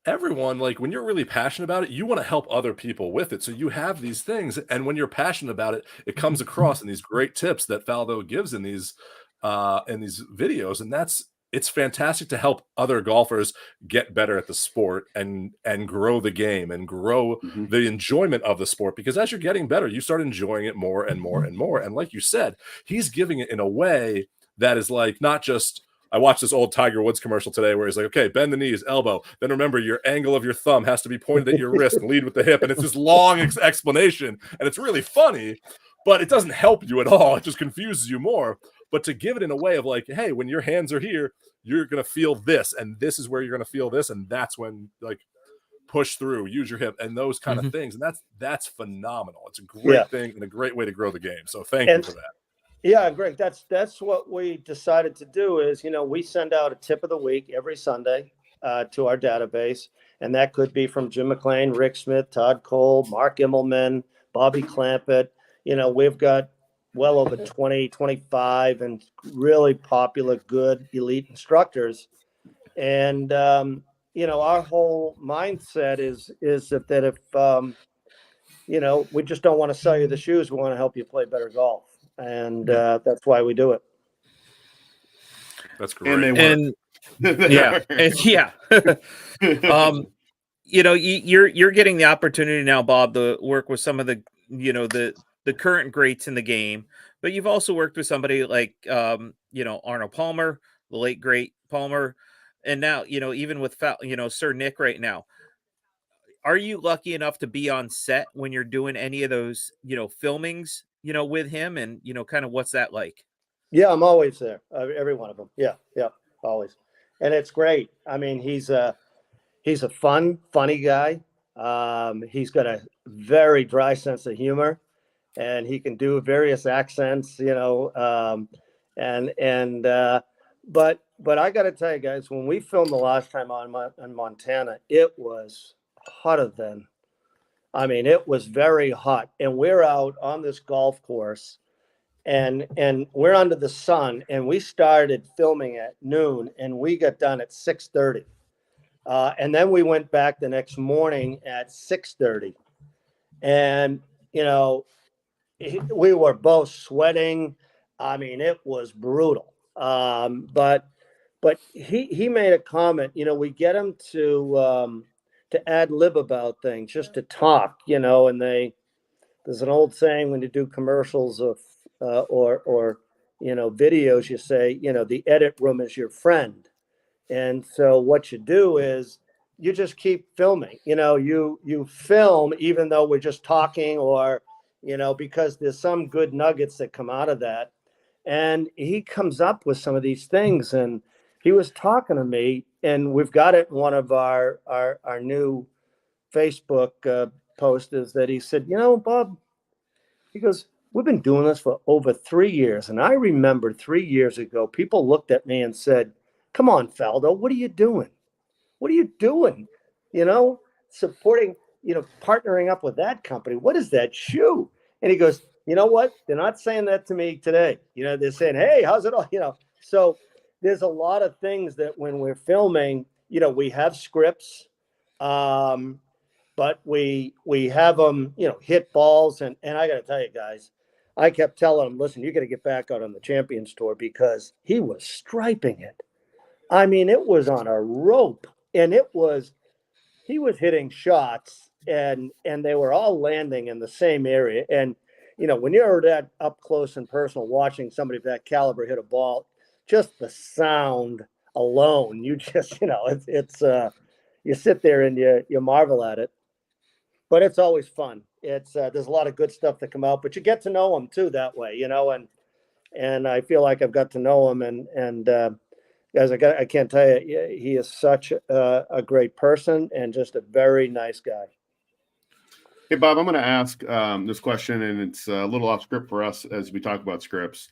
everyone, like, when you're really passionate about it, you want to help other people with it. So you have these things, and when you're passionate about it, it comes across in these great tips that Faldo gives in these videos. And it's fantastic to help other golfers get better at the sport and grow the game and grow the enjoyment of the sport, because as you're getting better, you start enjoying it more and more and more. And like you said, he's giving it in a way that is like, not just, I watched this old Tiger Woods commercial today where he's like, okay, bend the knees, elbow. Then remember, your angle of your thumb has to be pointed at your wrist and lead with the hip. And it's this long explanation, and it's really funny, but it doesn't help you at all. It just confuses you more. But to give it in a way of like, hey, when your hands are here, you're going to feel this, and this is where you're going to feel this. And that's when, like, push through, use your hip, and those kind of things. And that's phenomenal. It's a great thing and a great way to grow the game. So thank you for that. Yeah, Greg, that's what we decided to do is, we send out a tip of the week every Sunday to our database. And that could be from Jim McLean, Rick Smith, Todd Cole, Mark Immelman, Bobby Clampett. We've got well over 20, 25 and really popular, good elite instructors. And, our whole mindset is that if, we just don't want to sell you the shoes, we want to help you play better golf. And that's why we do it. That's great. And they work. You're getting the opportunity now, Bob, to work with some of the the current greats in the game, but you've also worked with somebody like Arnold Palmer, the late great Palmer, and now even with Sir Nick right now. Are you lucky enough to be on set when you're doing any of those filmings with him, and kind of what's that like? Yeah, I'm always there. Every one of them. Yeah, always. And it's great. I mean, he's a funny guy. He's got a very dry sense of humor, and he can do various accents, but I got to tell you guys, when we filmed the last time in Montana, it was hotter than, it was very hot, and we're out on this golf course, and we're under the sun, and we started filming at noon, and we got done at 6:30, and then we went back the next morning at 6:30, and we were both sweating. It was brutal. But he made a comment. We get him to ad lib about things, just to talk, and there's an old saying when you do commercials of or videos, you say, the edit room is your friend. And so what you do is you just keep filming, you film even though we're just talking, or because there's some good nuggets that come out of that. And he comes up with some of these things, and he was talking to me, and we've got it in one of our new Facebook posts, is that he said, Bob, he goes, we've been doing this for over 3 years. And I remember 3 years ago, people looked at me and said, come on, Faldo, what are you doing? What are you doing? Supporting, partnering up with that company. What is that shoe? And he goes, you know what? They're not saying that to me today. They're saying, hey, how's it all? So there's a lot of things that when we're filming, we have scripts. but we have them, hit balls. And I got to tell you guys, I kept telling him, listen, you got to get back out on the Champions Tour because he was striping it. I mean, it was on a rope, and he was hitting shots, and they were all landing in the same area. And, when you're that up close and personal, watching somebody of that caliber hit a ball, just the sound alone, you just, it's you sit there and you marvel at it. But it's always fun. It's there's a lot of good stuff that come out, but you get to know them too that way, and I feel like I've got to know him, and guys, I can't tell you, he is such a great person and just a very nice guy. Hey, Bob, I'm going to ask this question, and it's a little off script for us as we talk about scripts.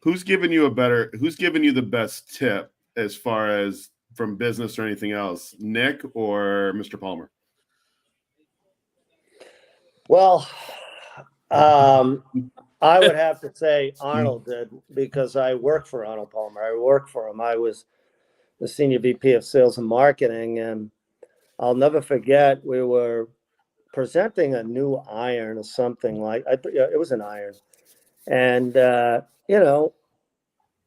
Who's given you the best tip as far as from business or anything else, Nick or Mr. Palmer? Well, I would have to say Arnold did, because I worked for Arnold Palmer. I worked for him. I was the senior VP of sales and marketing, and I'll never forget, we were presenting a new iron or something it was an iron. And,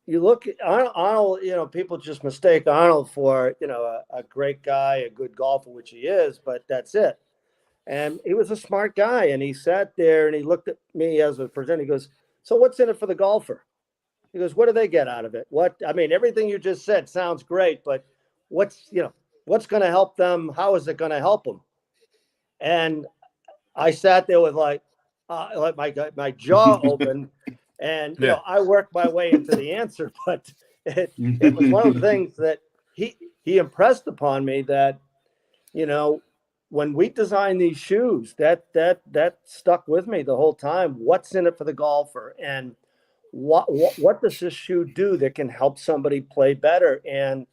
you look at Arnold, people just mistake Arnold for, a great guy, a good golfer, which he is, but that's it. And he was a smart guy, and he sat there and he looked at me as a presenter. He goes, so what's in it for the golfer? He goes, what do they get out of it? Everything you just said sounds great, but what's going to help them? How is it going to help them? And I sat there with like my jaw open, and I worked my way into the answer, but it was one of the things that he impressed upon me that, when we designed these shoes, that stuck with me the whole time. What's in it for the golfer, and what does this shoe do that can help somebody play better? And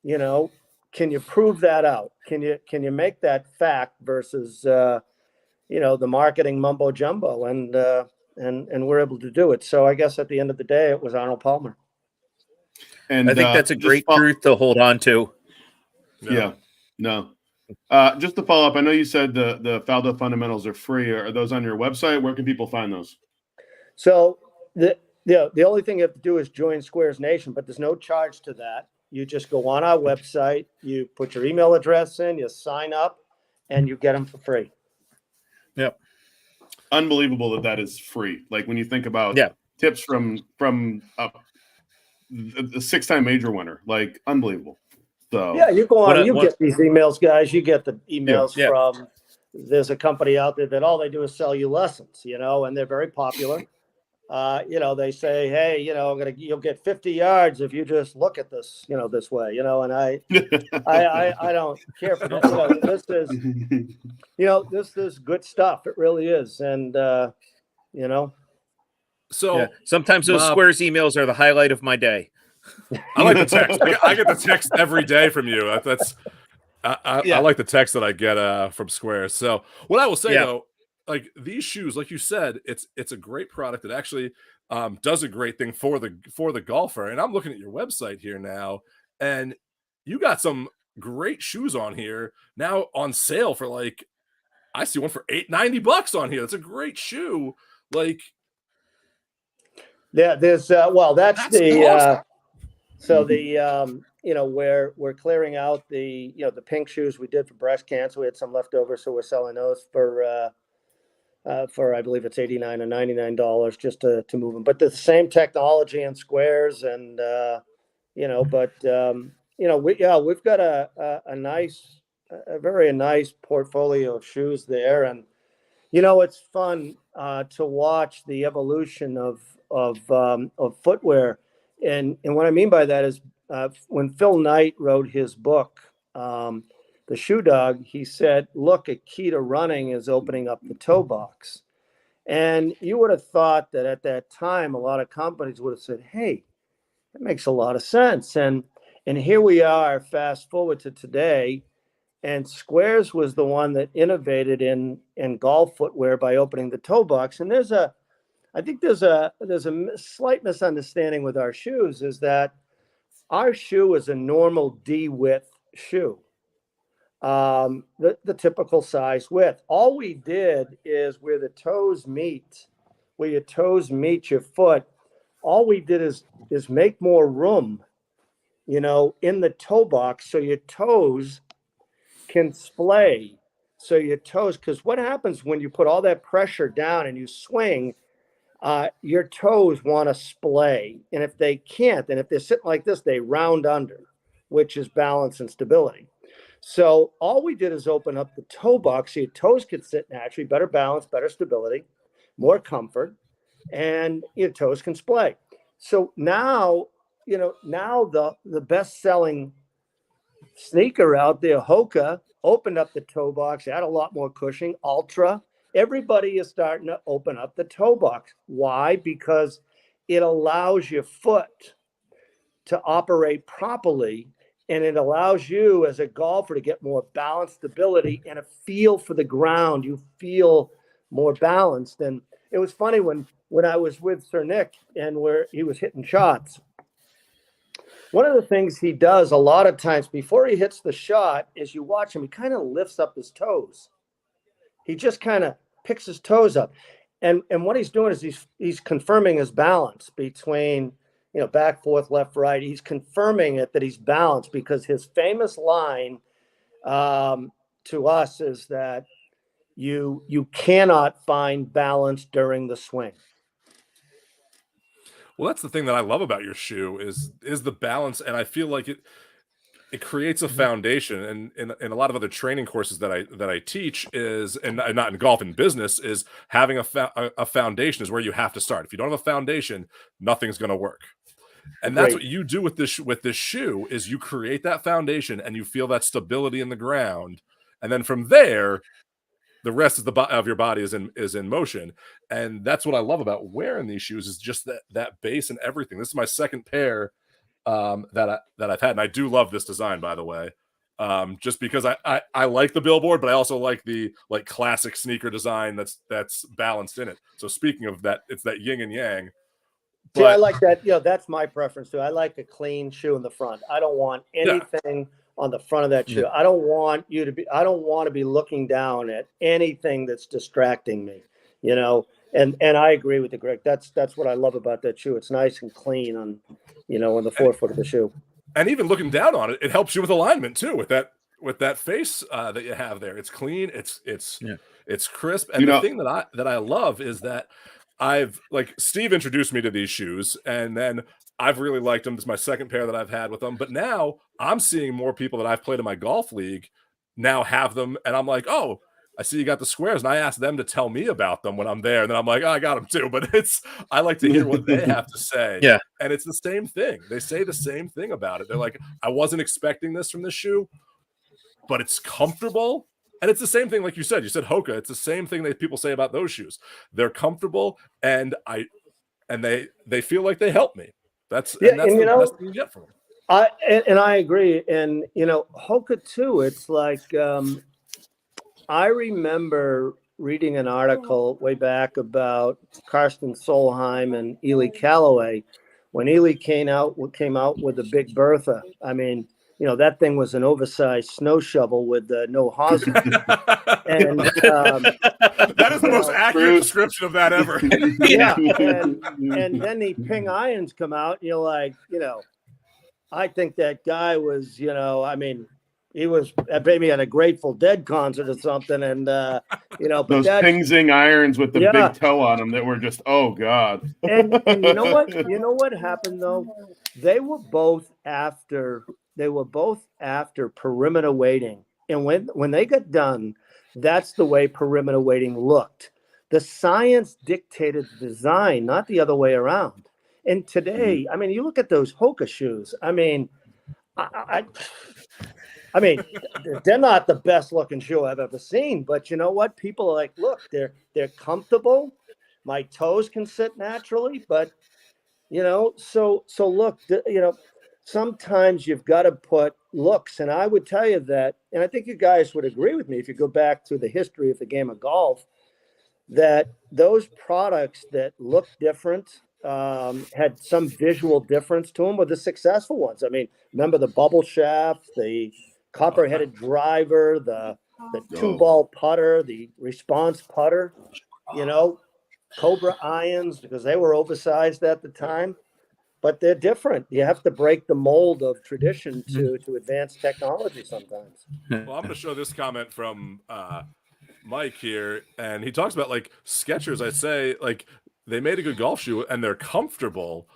can you prove that out? Can you make that fact versus the marketing mumbo jumbo? And we're able to do it. So I guess at the end of the day, it was Arnold Palmer. And I think that's a great truth to hold on to. Yeah. No. Just to follow up, I know you said the Faldo fundamentals are free. Are those on your website? Where can people find those? So the only thing you have to do is join Sqairz Nation, but there's no charge to that. You just go on our website, you put your email address in, you sign up, and you get them for free. Yep. Unbelievable that is free. Like when you think about tips from the 6-time major winner, like unbelievable. So yeah, you go on, you get these emails, guys. You get the emails from, there's a company out there that all they do is sell you lessons, and they're very popular. They say, hey, you'll get 50 yards if you just look at this, this way, and I don't care for that. This is good stuff. It really is. And, So sometimes those Sqairz emails are the highlight of my day. I like the text. I get the text every day from you. I like the text that I get from Sqairz. So what I will say though, like these shoes, like you said, it's a great product. It actually does a great thing for the golfer. And I'm looking at your website here now, and you got some great shoes on here now on sale for like, I see one for $890 on here. That's a great shoe. Like, yeah, there's that's the awesome. So we're clearing out the pink shoes we did for breast cancer. We had some left over, so we're selling those for I believe it's $89 or $99 just to move them. But the same technology in Sqairz, and we've got a very nice portfolio of shoes there, and it's fun to watch the evolution of footwear. And what I mean by that is when Phil Knight wrote his book, The Shoe Dog, he said, look, a key to running is opening up the toe box. And you would have thought that at that time, a lot of companies would have said, hey, that makes a lot of sense. And here we are, fast forward to today, and Sqairz was the one that innovated in golf footwear by opening the toe box. And I think there's a slight misunderstanding with our shoes, is that our shoe is a normal D width shoe. the typical size width. All we did is where the toes meet, where your toes meet your foot, all we did is make more room, in the toe box so your toes can splay. So your toes, because what happens when you put all that pressure down and you swing, your toes want to splay. And if they can't, and if they're sitting like this, they round under, which is balance and stability. So all we did is open up the toe box so your toes could sit naturally, better balance, better stability, more comfort, and your toes can splay. So now, now the best-selling sneaker out there, Hoka, opened up the toe box, add a lot more cushioning, Ultra. Everybody is starting to open up the toe box. Why? Because it allows your foot to operate properly, and it allows you as a golfer to get more balance, stability, and a feel for the ground. You feel more balanced. And it was funny when I was with Sir Nick and where he was hitting shots. One of the things he does a lot of times before he hits the shot is you watch him, he kind of lifts up his toes. He just kind of picks his toes up. And what he's doing is he's confirming his balance between, back, forth, left, right. He's confirming it that he's balanced, because his famous line to us is that you cannot find balance during the swing. Well, that's the thing that I love about your shoe is the balance, and I feel like it creates a foundation. And in a lot of other training courses that I teach is, and not in golf, in business, is having a foundation is where you have to start. If you don't have a foundation, nothing's going to work. And that's what you do with this shoe is you create that foundation and you feel that stability in the ground, and then from there, the rest of your body is in motion. And that's what I love about wearing these shoes is just that base and everything. This is my second pair that I've had, and I do love this design, by the way. Just because I like the billboard, but I also like the classic sneaker design that's balanced in it. So speaking of that, it's that yin and yang. See, I like that. That's my preference too. I like a clean shoe in the front. I don't want anything on the front of that shoe. I don't want to be looking down at anything that's distracting me, and I agree with you, Greg. That's what I love about that shoe. It's nice and clean on the forefoot of the shoe. And even looking down on it, it helps you with alignment too, with that face that you have there. It's clean, it's crisp. And the thing that I love is that Steve introduced me to these shoes, and then I've really liked them. This is my second pair that I've had with them, but now I'm seeing more people that I've played in my golf league now have them, and I'm like, oh, I see you got the Sqairz, and I ask them to tell me about them when I'm there, and then I'm like, oh, I got them too. But I like to hear what they have to say. Yeah, and it's the same thing. They say the same thing about it. They're like, I wasn't expecting this from this shoe, but it's comfortable. And it's the same thing, like you said Hoka. It's the same thing that people say about those shoes. They're comfortable, and they feel like they help me. That's the best thing you get from them. I agree. And Hoka too. It's like I remember reading an article way back about Karsten Solheim and Ely Callaway when Ely came out with the Big Bertha. I mean, that thing was an oversized snow shovel with no hosel. And that is the most accurate description of that ever. Yeah. And then the ping irons come out, and you're like, I think that guy was, he was maybe at a Grateful Dead concert or something. And, but those Ping Zing irons with the big toe on them that were just, oh God. And you know what happened though? They were both after perimeter weighting. And when they got done, that's the way perimeter weighting looked. The science dictated the design, not the other way around. And today, I mean, you look at those Hoka shoes. I mean, I mean, they're not the best looking shoe I've ever seen, but you know what? People are like, look, they're comfortable. My toes can sit naturally, but so look, sometimes you've got to put looks. And I would tell you that, and I think you guys would agree with me if you go back to the history of the game of golf, that those products that look different, had some visual difference to them were the successful ones. I mean, remember the bubble shaft, the copper-headed driver, the two-ball putter, the response putter, Cobra irons, because they were oversized at the time. But they're different. You have to break the mold of tradition to advance technology sometimes. Well, I'm going to show this comment from Mike here, and he talks about like Sqairz. I'd say like they made a good golf shoe and they're comfortable,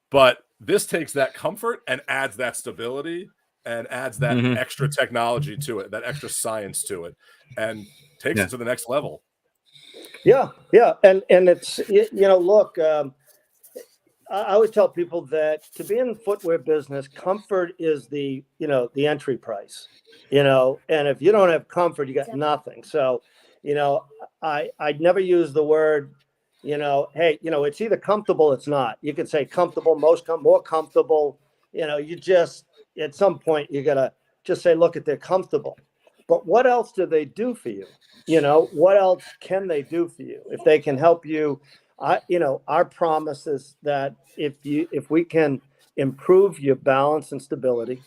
but this takes that comfort and adds that stability and adds that extra technology to it, that extra science to it, and takes it to the next level. Yeah, and it's look. I always tell people that to be in the footwear business, comfort is the entry price, and if you don't have comfort, you got nothing. So, I'd never use the word, hey, it's either comfortable, it's not. You could say comfortable, more comfortable, you just, at some point, you got to just say, look, they're comfortable. But what else do they do for you? What else can they do for you? If they can help you, our promise is that if we can improve your balance and stability,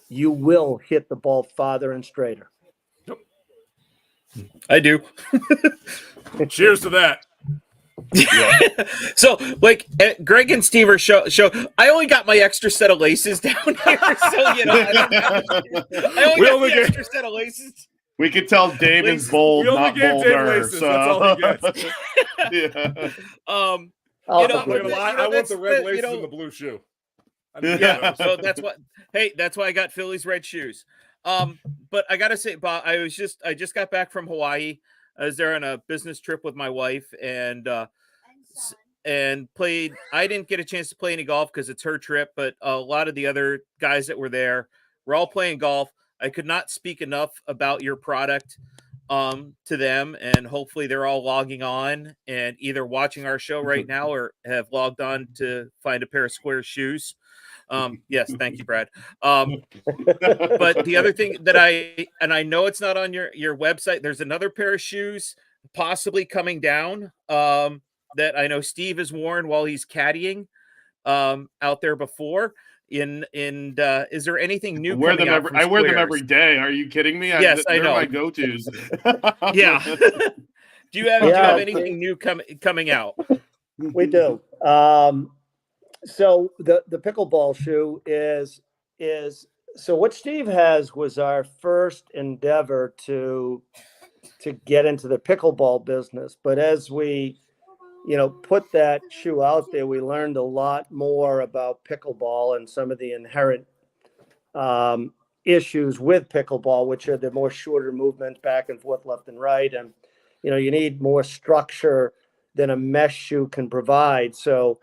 you will hit the ball farther and straighter. I do. Cheers to that. Yeah. So, like Greg and Steve are show. I only got my extra set of laces down here, so I only got the extra set of laces. We could tell David's bold, not bolder. Laces, so. That's all he gets. Yeah. I want the red laces and the blue shoe. Yeah, so that's what. Hey, that's why I got Philly's red shoes. But I gotta say, Bob, I just got back from Hawaii. I was there on a business trip with my wife and played. I didn't get a chance to play any golf because it's her trip, but a lot of the other guys that were there were all playing golf. I could not speak enough about your product to them, and hopefully they're all logging on and either watching our show right now or have logged on to find a pair of Sqairz shoes. Yes, thank you, Brad. But the other thing that I know it's not on your website, there's another pair of shoes possibly coming down that I know Steve has worn while he's caddying out there before. Is there anything new? I wear them every day. Are you kidding me? Yes, I know. They're my go-tos. Yeah. Do you have anything new coming out? We do. So the pickleball shoe is so what Steve has was our first endeavor to get into the pickleball business. But as we put that shoe out there, we learned a lot more about pickleball and some of the inherent issues with pickleball, which are the more shorter movements back and forth, left and right. And, you need more structure than a mesh shoe can provide. So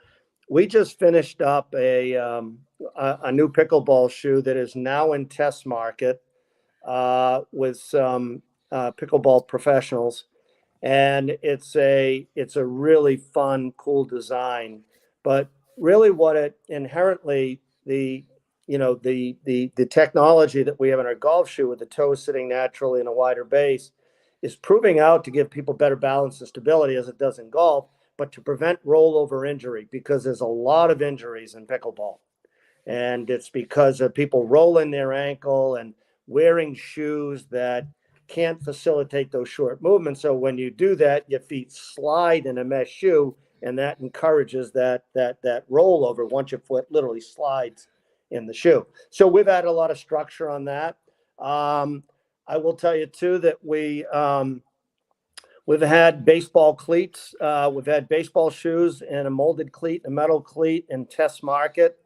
we just finished up a new pickleball shoe that is now in test market with some pickleball professionals. And it's a really fun, cool design, but really what it inherently the technology that we have in our golf shoe with the toes sitting naturally in a wider base is proving out to give people better balance and stability as it does in golf, but to prevent rollover injury, because there's a lot of injuries in pickleball. And it's because of people rolling their ankle and wearing shoes that can't facilitate those short movements. So when you do that, your feet slide in a mesh shoe, and that encourages that rollover once your foot literally slides in the shoe. So we've added a lot of structure on that. I will tell you too that we've had baseball cleats. We've had baseball shoes and a molded cleat, a metal cleat in test market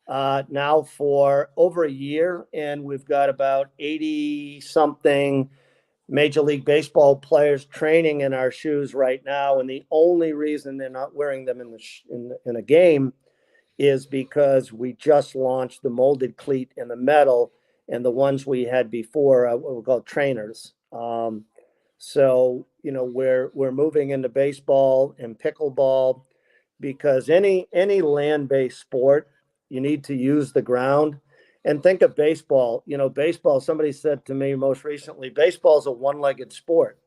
now for over a year. And we've got about 80 something Major League Baseball players training in our shoes right now. And the only reason they're not wearing them in a game is because we just launched the molded cleat in the metal, and the ones we had before what we call trainers. So, we're moving into baseball and pickleball because any land-based sport, you need to use the ground. And think of baseball. Baseball, somebody said to me most recently, baseball is a one-legged sport.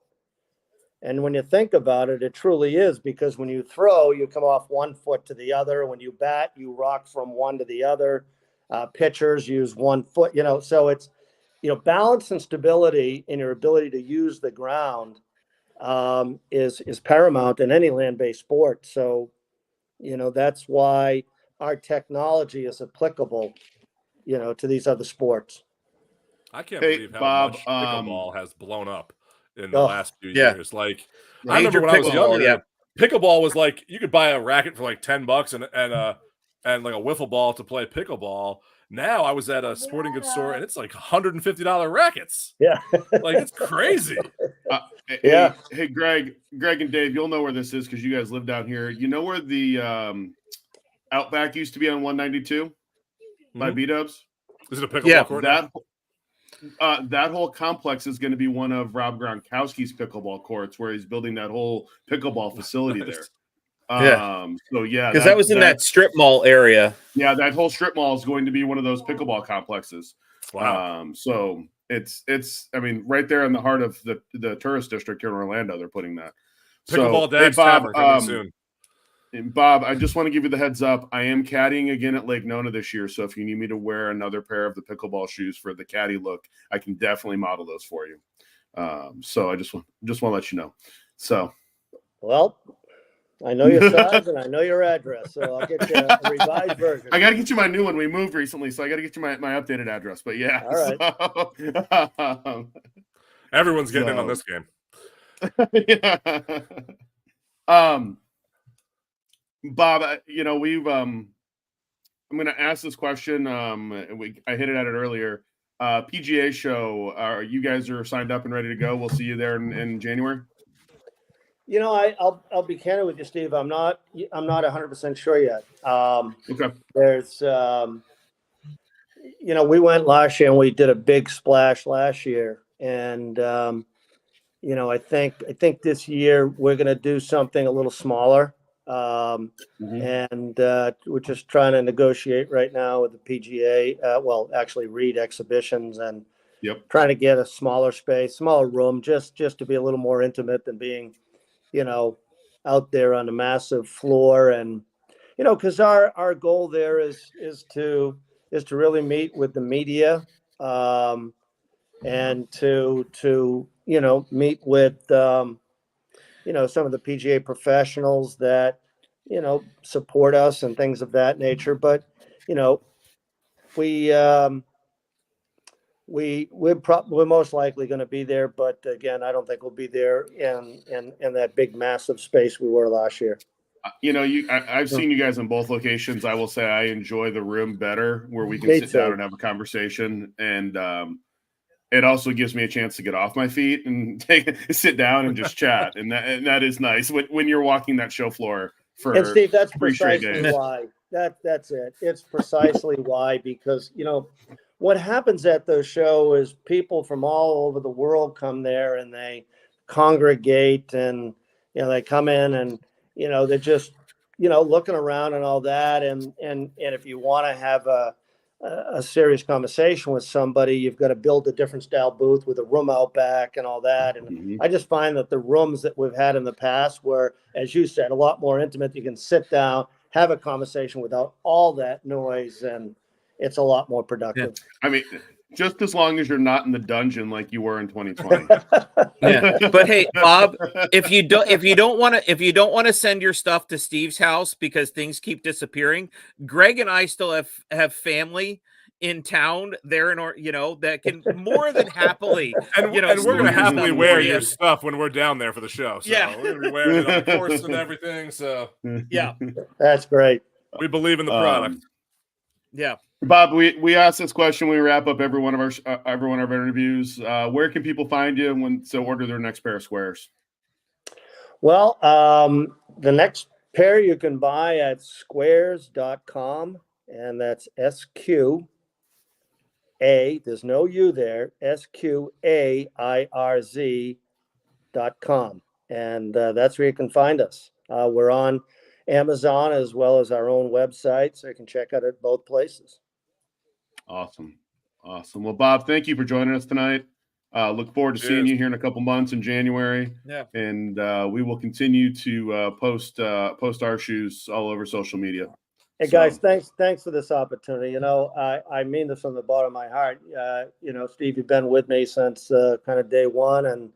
And when you think about it, it truly is, because when you throw, you come off one foot to the other. When you bat, you rock from one to the other. Pitchers use one foot, so balance and stability in your ability to use the ground is paramount in any land-based sport. So, that's why our technology is applicable, to these other sports. I can't Hey, believe how Bob, much pickleball has blown up in the Oh, last few yeah. years. Like, Yeah. I remember Major when I was pickleball, younger, yeah. pickleball was like you could buy a racket for like $10 and like a wiffle ball to play pickleball. Now I was at a sporting goods store and it's like $150 rackets. Yeah. Like, it's crazy. Yeah. Hey, Greg and Dave, you'll know where this is because you guys live down here. You know where the Outback used to be on 192 by Mhm. B-Dubs? Is it a pickleball Yeah. court now? That whole complex is going to be one of Rob Gronkowski's pickleball courts, where he's building that whole pickleball facility there. Yeah. So yeah, Because that was in that strip mall area. Yeah, that whole strip mall is going to be one of those pickleball complexes. Wow. So it's I mean, right there in the heart of the tourist district here in Orlando, they're putting that. Pickleball So, Dad's Bob, Tavern coming soon. and Bob, I just want to give you the heads up. I am caddying again at Lake Nona this year. So if you need me to wear another pair of the pickleball shoes for the caddy look, I can definitely model those for you. So I just want to let you know. So, Well, I know your size and I know your address, so I'll get you a revised version. I got to get you my new one. We moved recently, so I got to get you my updated address. But yeah, All right. So, Everyone's getting in on this game. yeah. Bob, we've I'm going to ask this question. I hinted at it earlier. PGA show. You guys are signed up and ready to go. We'll see you there in January. I'll be candid with you, Steve. I'm not 100% sure yet. Okay. There's, we went last year and we did a big splash last year, and I think this year we're going to do something a little smaller. And we're just trying to negotiate right now with the PGA. Actually, Reed Exhibitions, and trying to get a smaller space, smaller room, just to be a little more intimate than being, out there on a massive floor. And because our goal there is to really meet with the media, and to meet with some of the PGA professionals that support us and things of that nature. But we're most likely going to be there, but again, I don't think we'll be there in that big massive space we were last year. I've seen you guys in both locations. I will say I enjoy the room better, where we can sit down and have a conversation, and it also gives me a chance to get off my feet and sit down and just chat, and that is nice when you're walking that show floor for. And Steve, that's 3 straight precisely days. why. That's it. It's precisely why, because what happens at the show is people from all over the world come there and they congregate, and they come in and they're just looking around and all that, and if you want to have a serious conversation with somebody, you've got to build a different style booth with a room out back and all that. And I just find that the rooms that we've had in the past were, as you said, a lot more intimate. You can sit down, have a conversation without all that noise, and it's a lot more productive. I mean, just as long as you're not in the dungeon like you were in 2020. Yeah. But hey, Bob, if you don't want to send your stuff to Steve's house because things keep disappearing, Greg and I still have family in town there that can more than happily and we're going to happily wear your stuff when we're down there for the show. So yeah, we're going to be wearing it on the course and everything. So yeah, that's great. We believe in the product. Yeah. Bob, we ask this question when we wrap up every one of our interviews. Where can people find you when to order their next pair of Sqairz? Well, the next pair you can buy at Sqairz.com, and that's SQA. There's no U there. SQAIRZ.com, and that's where you can find us. We're on Amazon as well as our own website, so you can check out at both places. Awesome. Well, Bob, thank you for joining us tonight. Look forward to seeing you here in a couple months in January. Yeah. And we will continue to post our shoes all over social media. Hey guys, thanks for this opportunity. You know, I mean this from the bottom of my heart. You know, Steve, you've been with me since kind of day one, and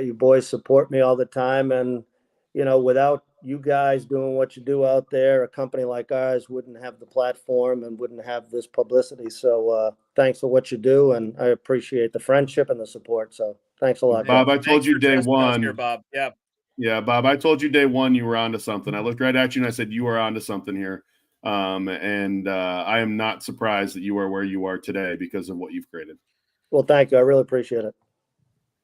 you boys support me all the time. And you know, without you guys doing what you do out there, a company like ours wouldn't have the platform and wouldn't have this publicity. So thanks for what you do, and I appreciate the friendship and the support. So thanks a lot, Bob, guys. I told you day one. here, Bob. Yeah. Yeah, Bob, I told you day one you were onto something. I looked right at you and I said you are onto something here. And I am not surprised that you are where you are today because of what you've created. Well, thank you. I really appreciate it.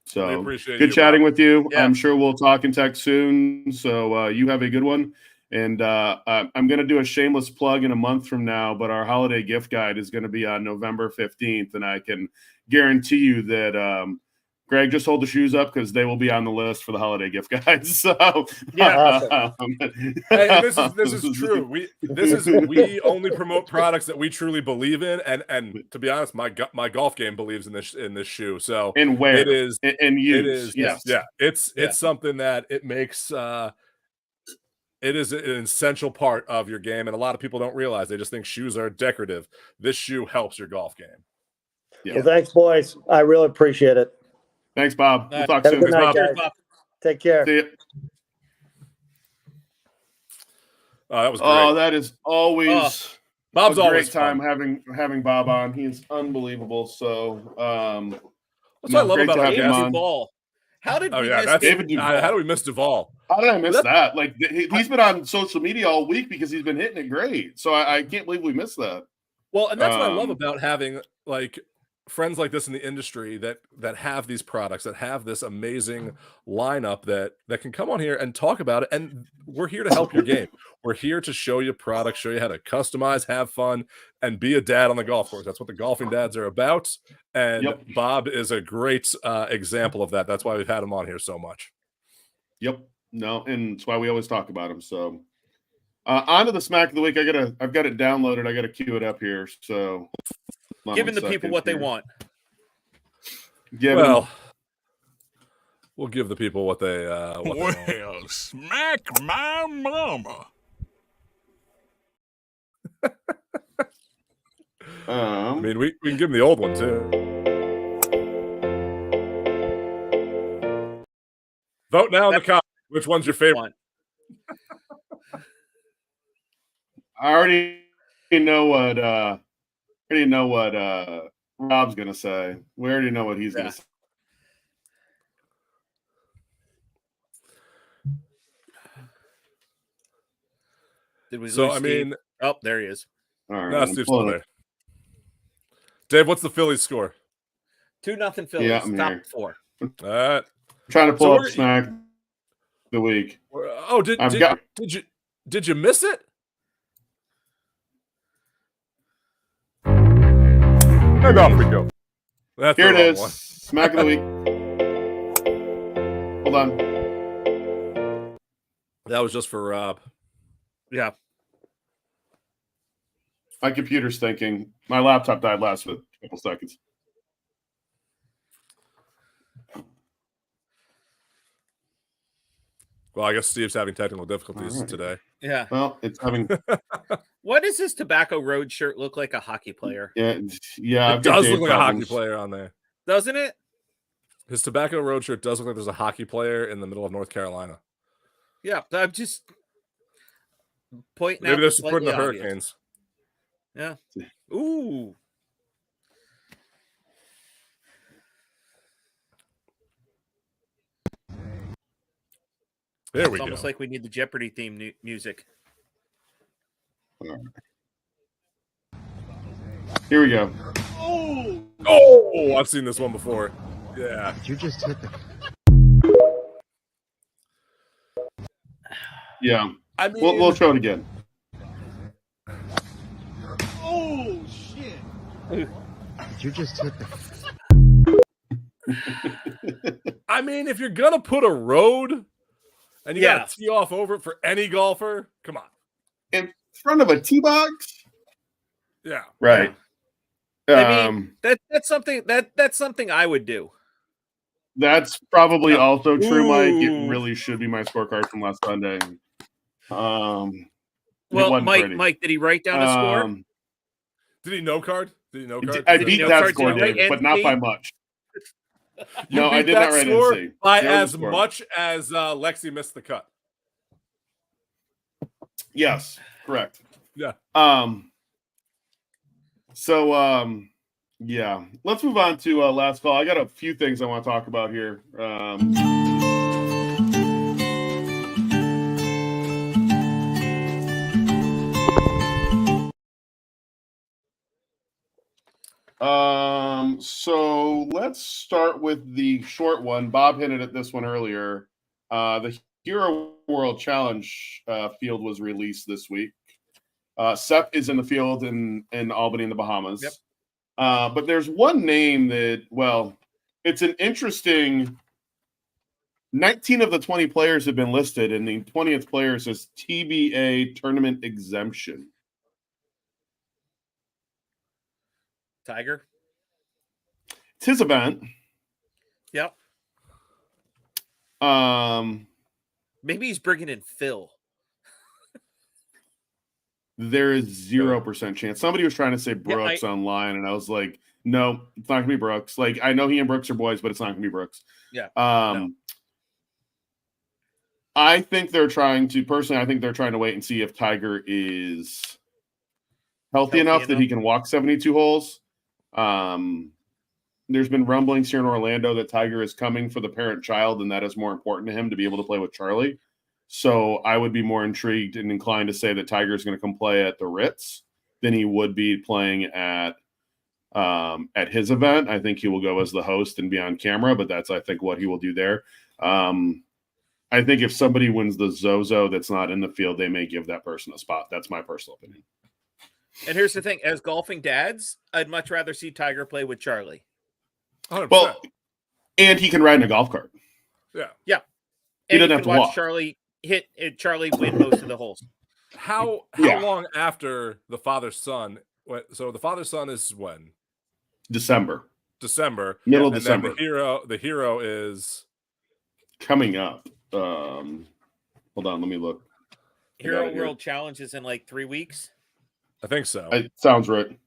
So We appreciate good you, chatting Bob. with you. Yeah. I'm sure we'll talk and text soon. So you have a good one. And I'm going to do a shameless plug in a month from now, but our holiday gift guide is going to be on November 15th. And I can guarantee you that Greg, just hold the shoes up because they will be on the list for the holiday gift guide. So Yeah, Hey, this is true. We only promote products that we truly believe in, and to be honest, my golf game believes in this shoe. So and wear it is and use. it is Yes. yeah. It's something that it makes it is an essential part of your game, and a lot of people don't realize. They just think shoes are decorative. This shoe helps your golf game. Yeah. Well, thanks, boys. I really appreciate it. Thanks, Bob. We'll talk Have a soon. good night, Bob. guys. Take care. See ya. That was great. Oh, that is always Bob's a always great time fun. having Bob on. He is unbelievable. So That's what I love great about to our have him guests. on. Duvall. How did Oh we yeah, miss that's David David Duvall? how do we miss Duvall? How did I miss That- that? Like he's been on social media all week because he's been hitting it great. So I can't believe we missed that. Well, and that's what I love Um, about having like friends like this in the industry that have these products, that have this amazing lineup that can come on here and talk about it. And we're here to help your game. We're here to show you products, show you how to customize, have fun, and be a dad on the golf course. That's what the golfing dads are about. And Yep. Bob is a great example of that. That's why we've had him on here so much. Yep. No, and it's why we always talk about him. So on to the smack of the week. I've got it downloaded. I gotta queue it up here. So hold on Giving the one people second what they here. want. Well, we'll give the people what they want. Smack my mama. I mean, we can give them the old one too. Vote now in the comments. Which one's your favorite? I already know what Rob's gonna say. We already know what he's gonna say. Did we So lose I Steve? mean, Oh, there he is. All right, no, I'm Steve's still pulling there. Dave, what's the Phillies score? 2-0 Phillies. Yeah, I'm Top here. 4. All right. trying to pull So up we're- smack the week. Oh, did you miss it? And off we go. That's Here the it wrong is. one. Smack of the week. Hold on. That was just for Rob. Yeah. My computer's thinking. My laptop died last with a couple seconds. Well, I guess Steve's having technical difficulties All right. today. Yeah. Well, it's having. What does his Tobacco Road shirt look like? A hockey player, Yeah. It I've got does Dave look like a hockey problems. player on there. doesn't it? His Tobacco Road shirt does look like there's a hockey player in the middle of North Carolina. Yeah. I'm just pointing out. Maybe they're the supporting the slightly obvious. Hurricanes. Yeah. Ooh. There we It's go. almost like we need the Jeopardy theme music. Here we go. Oh, I've seen this one before. Yeah. You just hit the. Yeah. I mean, We'll show it again. Oh shit! You just hit the. I mean, if you're gonna put a road and you Yeah. gotta tee off over it for any golfer, come on. In front of a tee box? Yeah. Right. I mean, that's something I would do. That's probably also true, Mike. Ooh. It really should be my scorecard from last Sunday. Well, wasn't Mike, pretty. Mike, did he write down a score? Did he no card? Did he no card? I Did beat he know that cards score, did he Dave, write but not by NC? much. You No, I beat did that not write score NC. by There was a as score. much as Lexi missed the cut. Yes, correct. Yeah. Yeah. Let's move on to last call. I got a few things I want to talk about here. So let's start with the short one. Bob hinted at this one earlier. The Hero World Challenge field was released this week. Seth is in the field in Albany in the Bahamas. Yep. But there's one name that, well, it's an interesting 19 of the 20 players have been listed, and the 20th player says TBA tournament exemption. Tiger. It's his event. Yep. Maybe he's bringing in Phil. There is 0% chance. Somebody was trying to say Brooks online, and I was like, no, it's not gonna be Brooks. Like, I know he and Brooks are boys, but it's not gonna be Brooks. Yeah. No. I think they're trying to wait and see if Tiger is healthy enough that he can walk 72 holes. There's been rumblings here in Orlando that Tiger is coming for the parent-child, and that is more important to him to be able to play with Charlie. So I would be more intrigued and inclined to say that Tiger is going to come play at the Ritz than he would be playing at his event. I think he will go as the host and be on camera, but that's, I think, what he will do there. I think if somebody wins the ZOZO that's not in the field, they may give that person a spot. That's my personal opinion. And here's the thing: as golfing dads, I'd much rather see Tiger play with Charlie. 100%. Well, and he can ride in a golf cart. Yeah. Yeah. He And doesn't you have can to watch walk. Charlie win most of the holes. How Yeah. long after the father-son? So the father-son is when? December. Middle of and December. Then the hero is Coming up. Hold on, let me look. Hero World Challenge is in like 3 weeks. I think so. It sounds right.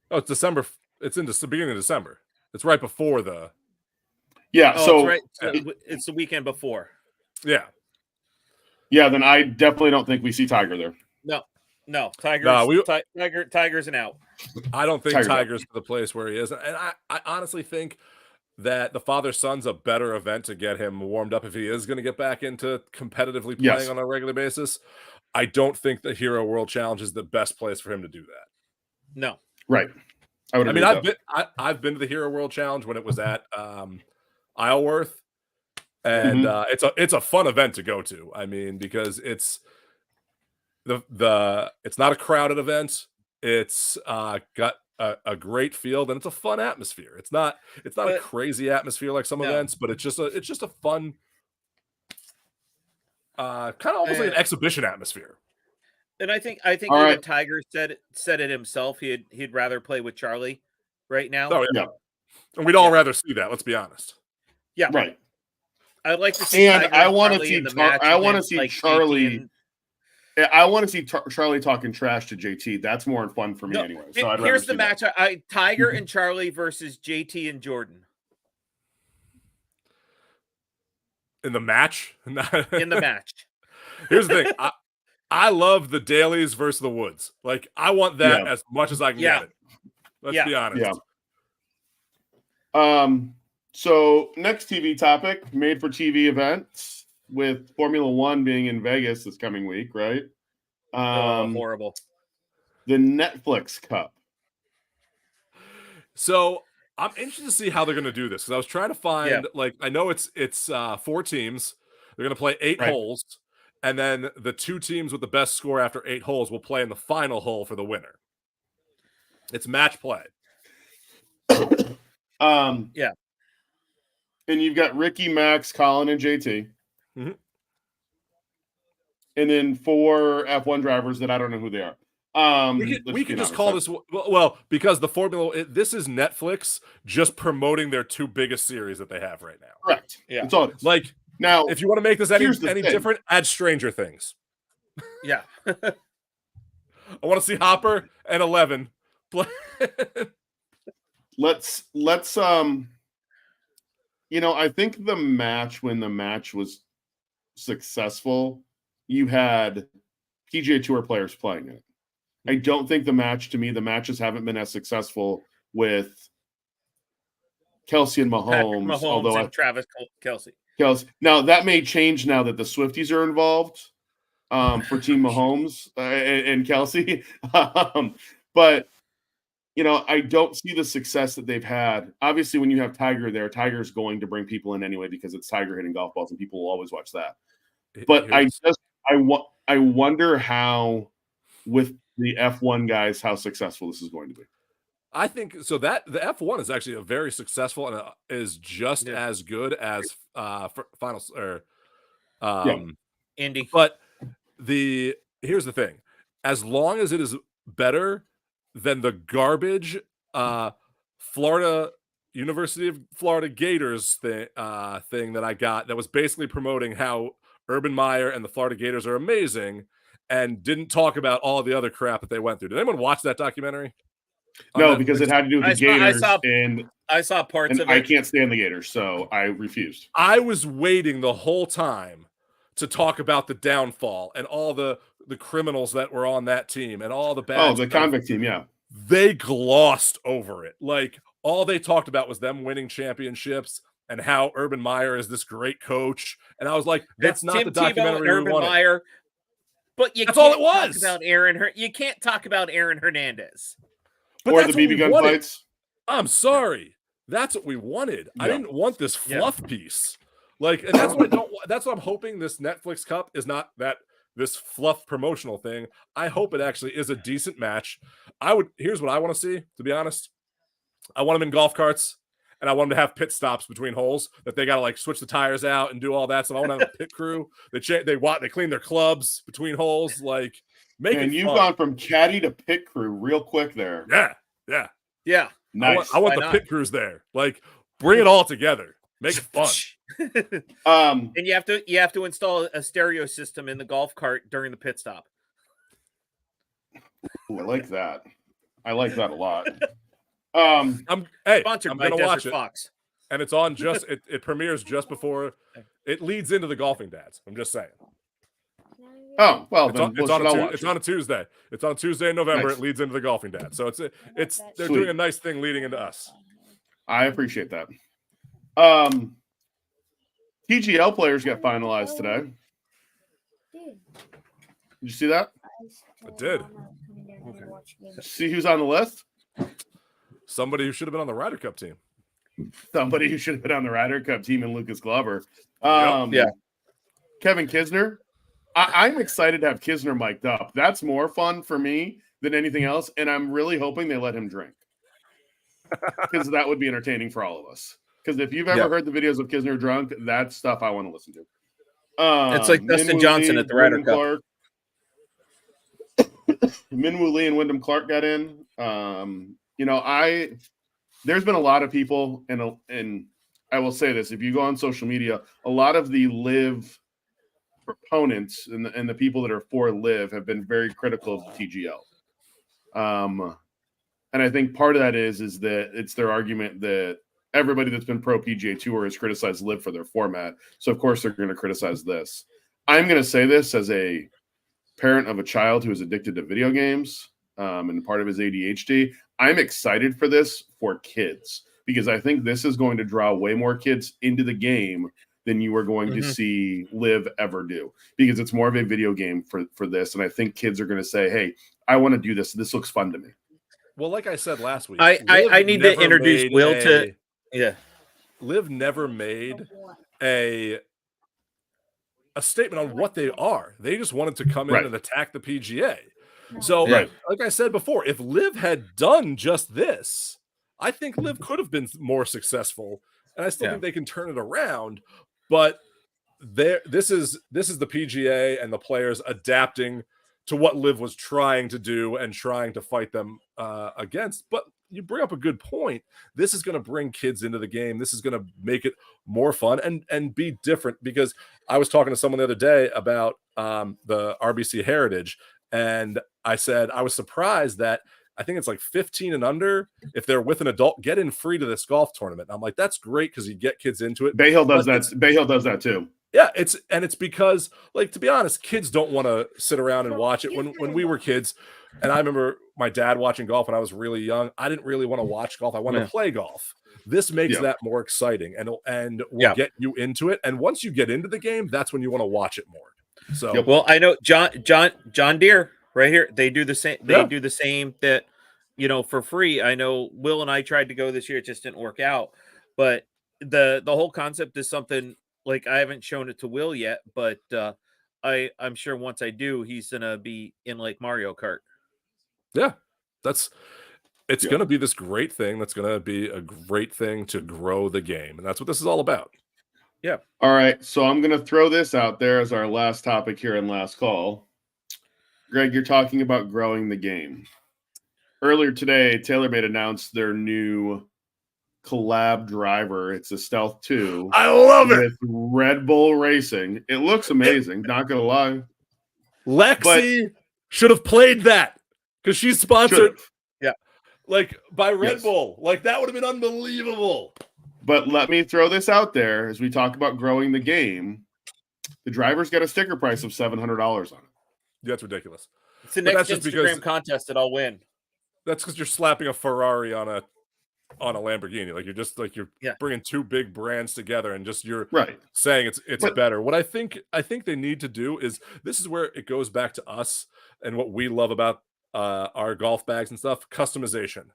Oh, it's December. It's in the beginning of December. It's right before the. Yeah, Oh, so right. It's the weekend before. Yeah. Yeah, then I definitely don't think we see Tiger there. No, Tiger's No, Tiger's an out. I don't think Tiger's Tiger's to the place where he is, and I honestly think that the father-son's a better event to get him warmed up if he is going to get back into competitively playing Yes. on a regular basis. I don't think the Hero World Challenge is the best place for him to do that. No. Right. I would I agree mean, with that. I've been to the Hero World Challenge when it was at Isleworth, and it's a fun event to go to. I mean, because it's it's not a crowded event. It's got a great field, and it's a fun atmosphere. It's not a crazy atmosphere like some events, but it's just a fun, kind of almost like an exhibition atmosphere. And I think even right. Tiger said it himself. He'd rather play with Charlie right now. Oh yeah, Yeah. and we'd all rather see that. Let's be honest. Yeah, Right. I'd like to see. And Tiger I want to Charlie see in the match I want to against, see like, Charlie. JT I want to see Charlie talking trash to JT. That's more fun for me No, anyway. So I'd here's the rather see match: Tiger and Charlie versus JT and Jordan In the match, in the match. Here's the thing: I love the dailies versus the Woods. Like I want that as much as I can get it. Let's be honest. Yeah. So next TV topic: made for TV events with Formula One being in Vegas this coming week, right? Horrible. The Netflix Cup. So I'm interested to see how they're going to do this because I was trying to find like I know it's 4 teams. They're going to play 8 holes, and then the 2 teams with the best score after 8 holes will play in the final hole for the winner. It's match play. Yeah. And you've got Ricky, Max, Colin, and JT. Mm-hmm. And then 4 F1 drivers that I don't know who they are. We can just call this because the Formula. This is Netflix just promoting their 2 biggest series that they have right now. Correct. Yeah. It's all like now. If you want to make this any thing. different, add Stranger Things. Yeah. I want to see Hopper and 11 play. Let's I think the match, when the match was successful, you had PGA Tour players playing it. I don't think the matches haven't been as successful with Kelsey and Mahomes, Patrick Mahomes although and Travis Kelsey. Now that may change now that the Swifties are involved for Team Mahomes and Kelsey. But I don't see the success that they've had. Obviously, when you have Tiger there, Tiger's going to bring people in anyway because it's Tiger hitting golf balls, and people will always watch that. But I wonder how, with the F1 guys, how successful this is going to be. I think so that the F1 is actually a very successful and is just as good as finals or Indy. But here's the thing: as long as it is better than the garbage Florida University of Florida Gators thing that I got, that was basically promoting how Urban Meyer and the Florida Gators are amazing, and didn't talk about all the other crap that they went through. Did anyone watch that documentary? No, because it had to do with the Gators, and I saw parts of it. I can't stand the Gators, so I refused. I was waiting the whole time to talk about the downfall and all the criminals that were on that team and all the bad. Oh, the convict team, yeah. They glossed over it. Like, all they talked about was them winning championships and how Urban Meyer is this great coach. And I was like, that's not the documentary we wanted. Meyer, but that's all it was. You can't talk about Aaron Hernandez. But or the BB gun fights. I'm sorry. That's what we wanted. Yeah. I didn't want this fluff piece. Like, and that's what that's what I'm hoping this Netflix Cup is not this fluff promotional thing. I hope it actually is a decent match. Here's what I want to see, to be honest. I want them in golf carts, and I want them to have pit stops between holes that they got to like switch the tires out and do all that. So I want to have a pit crew. They clean their clubs between holes. Like, and you've gone from caddy to pit crew real quick there. Yeah. Nice. I want the pit crews there. Like, bring it all together. Make it fun. And you have to install a stereo system in the golf cart during the pit stop. Ooh, I like that. I like that a lot. Sponsored by Desert Fox. And it's on it premieres just before it leads into the Golfing Dads. I'm just saying. Oh, well, it's on a Tuesday. It's on a Tuesday in November. Nice. It leads into the Golfing Dad. So they're Sweet. Doing a nice thing leading into us. I appreciate that. TGL players got finalized today. Did you see that? I did. Okay. See who's on the list? Somebody who should have been on the Ryder Cup team. Somebody who should have been on the Ryder Cup team and Lucas Glover. Yeah. Kevin Kisner. I'm excited to have Kisner mic'd up. That's more fun for me than anything else, and I'm really hoping they let him drink. Because that would be entertaining for all of us. Because if you've ever heard the videos of Kisner drunk, that's stuff I want to listen to. It's like Dustin Johnson at the Ryder Cup. Minwoo Lee and Wyndham Clark got in. There's been a lot of people, and I will say this: if you go on social media, a lot of the LIV proponents and the people that are for LIV have been very critical of the TGL. And I think part of that is that it's their argument that everybody that's been pro PGA Tour has criticized LIV for their format. So of course they're going to criticize this. I'm going to say this as a parent of a child who is addicted to video games and part of his ADHD. I'm excited for this for kids because I think this is going to draw way more kids into the game than you are going to see LIV ever do, because it's more of a video game for this. And I think kids are going to say, hey, I want to do this. This looks fun to me. Well, like I said last week, I need to introduce Will to LIV never made a statement on what they are. They just wanted to come in and attack the PGA. So like I said before, if LIV had done just this, I think LIV could have been more successful, and I still think they can turn it around. But this is the PGA and the players adapting to what LIV was trying to do and trying to fight them against. But you bring up a good point. This is going to bring kids into the game. This is going to make it more fun and be different, because I was talking to someone the other day about the RBC Heritage, and I said I was surprised that I think it's like 15 and under, if they're with an adult, get in free to this golf tournament. And I'm like, that's great because you get kids into it. Bay Hill does that. Bay Hill does that too. Yeah, it's because, like, to be honest, kids don't want to sit around and watch it. When we were kids, and I remember my dad watching golf when I was really young, I didn't really want to watch golf. I wanted to play golf. This makes that more exciting and will get you into it. And once you get into the game, that's when you want to watch it more. So well, I know John Deere right here. They do the same. They do the same that, for free. I know Will and I tried to go this year. It just didn't work out. But the whole concept is something, like, I haven't shown it to Will yet, but I'm sure once I do, he's gonna be in like Mario Kart. Yeah, it's going to be this great thing. That's going to be a great thing to grow the game. And that's what this is all about. Yeah. All right. So I'm going to throw this out there as our last topic here in Last Call. Greg, you're talking about growing the game. Earlier today, TaylorMade announced their new collab driver. It's a Stealth 2. I love it. With Red Bull Racing. It looks amazing. Not going to lie. Lexi should have played that because she's sponsored. Yeah. Like by Red Bull. Like that would have been unbelievable. But let me throw this out there as we talk about growing the game. The driver's got a sticker price of $700 on it. That's ridiculous. It's the next Instagram contest that I'll win. That's because you're slapping a Ferrari on a Lamborghini. Like you're bringing two big brands together and just you're saying it's better. What I think they need to do is, this is where it goes back to us and what we love about our golf bags and stuff, customization.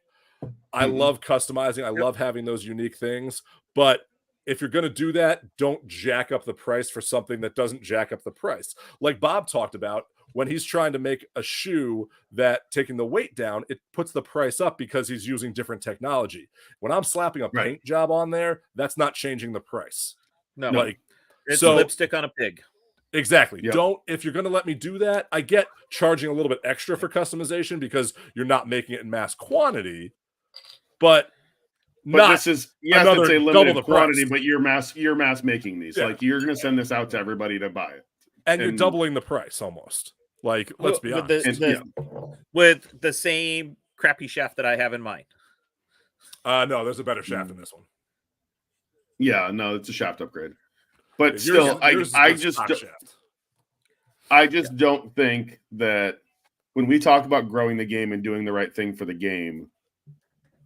I love customizing. I love having those unique things. But if you're going to do that, don't jack up the price for something that doesn't jack up the price. Like Bob talked about, when he's trying to make a shoe that taking the weight down, it puts the price up because he's using different technology. When I'm slapping a paint job on there, that's not changing the price. No, like it's lipstick on a pig. Exactly. Yep. If you're going to let me do that, I get charging a little bit extra for customization because you're not making it in mass quantity, but this is it's a limited quantity, price. but you're mass making these. Yeah. Like you're going to send this out to everybody to buy it, and you're doubling the price almost. Like, let's be honest. With the same crappy shaft that I have in mind. No, there's a better shaft in this one. Yeah, no, it's a shaft upgrade. But still, I just don't think that when we talk about growing the game and doing the right thing for the game,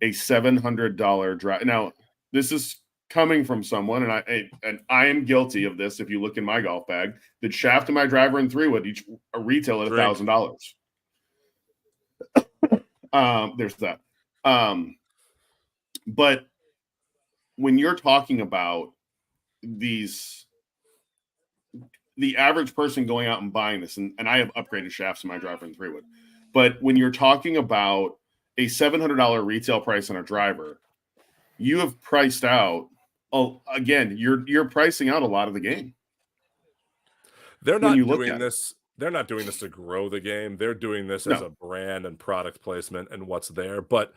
a $700 drive. Now, this is coming from someone, and I am guilty of this. If you look in my golf bag, the shaft of my driver and 3-wood each retail at $1,000. There's that. But when you're talking about the average person going out and buying this, and I have upgraded shafts in my driver and 3-wood, but when you're talking about a $700 retail price on a driver, you have priced out. Oh, again, you're pricing out a lot of the game. They're not doing this. They're not doing this to grow the game. They're doing this as a brand and product placement and what's there. But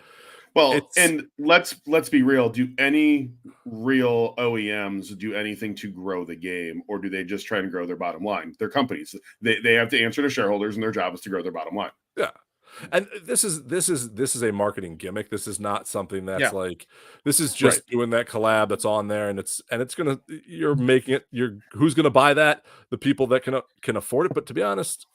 and let's be real. Do any real OEMs do anything to grow the game, or do they just try and grow their bottom line? They're companies. They have to answer to shareholders, and their job is to grow their bottom line. Yeah. And this is a marketing gimmick. This is not something that's like, this is just doing that collab that's on there, and it's gonna, you're making it, who's gonna buy that? The people that can afford it. But to be honest,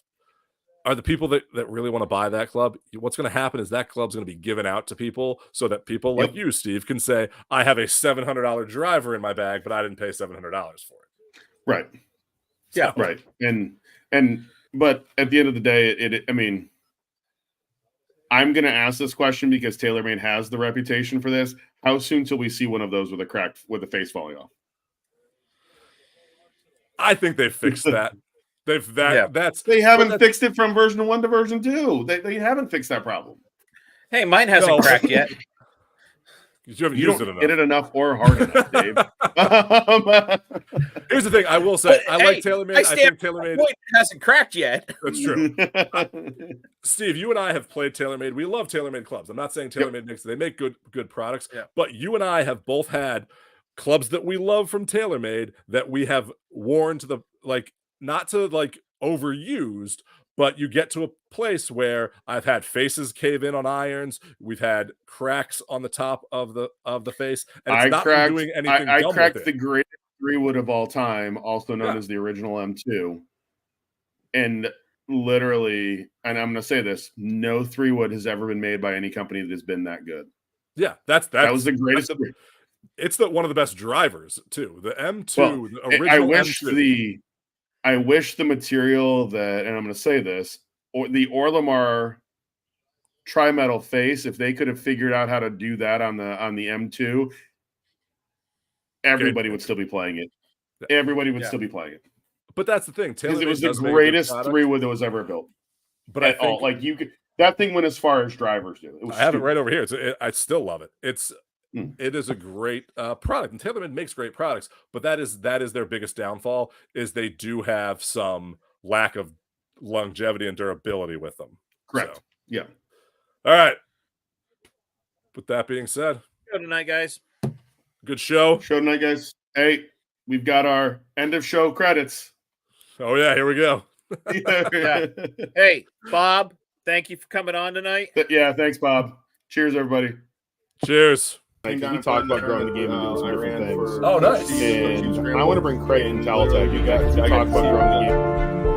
are the people that really want to buy that club, what's going to happen is that club's going to be given out to people so that people like you, Steve, can say, I have a $700 driver in my bag, but I didn't pay $700 for it. Right. Yeah. Right. But at the end of the day, I'm going to ask this question because TaylorMade has the reputation for this. How soon till we see one of those with a face falling off? I think they fixed that. They haven't fixed it from version 1 to version 2. They haven't fixed that problem. Hey, mine hasn't cracked yet. You haven't You used don't it enough. hit it enough or hard enough, Dave. Here's the thing. I will say, I like TaylorMade. I think TaylorMade hasn't cracked yet. That's true. Steve, you and I have played TaylorMade. We love TaylorMade clubs. I'm not saying TaylorMade makes they make good products, but you and I have both had clubs that we love from TaylorMade that we have worn to the not to overused, but you get to a place where I've had faces cave in on irons. We've had cracks on the top of the face, and it's not doing anything. I cracked the greatest 3-wood of all time, also known as the original M2, and literally, and I'm going to say this: no 3-wood has ever been made by any company that has been that good. Yeah, that was the greatest. It's one of the best drivers too. The M2, the original M2. I wish the material that, and I'm going to say this, or the Orlamar tri-metal face, if they could have figured out how to do that on the M2, everybody would still be playing it. Everybody would still be playing it. But that's the thing. Because it was the greatest 3-wood that was ever built. But at all, that thing went as far as drivers do. I have it right over here. I still love it. It is a great product, and TaylorMade makes great products. But that is their biggest downfall, is they do have some lack of longevity and durability with them. Correct. So. Yeah. All right. With that being said, Show tonight, guys. Good show. Show tonight, guys. Hey, we've got our end of show credits. Oh yeah, here we go. Yeah. Hey, Bob, thank you for coming on tonight. Yeah, thanks, Bob. Cheers, everybody. Cheers. Like, we talked about growing the game and doing some different things. Oh, nice. And I want to bring Craig and Talatech. You guys talk about growing the game.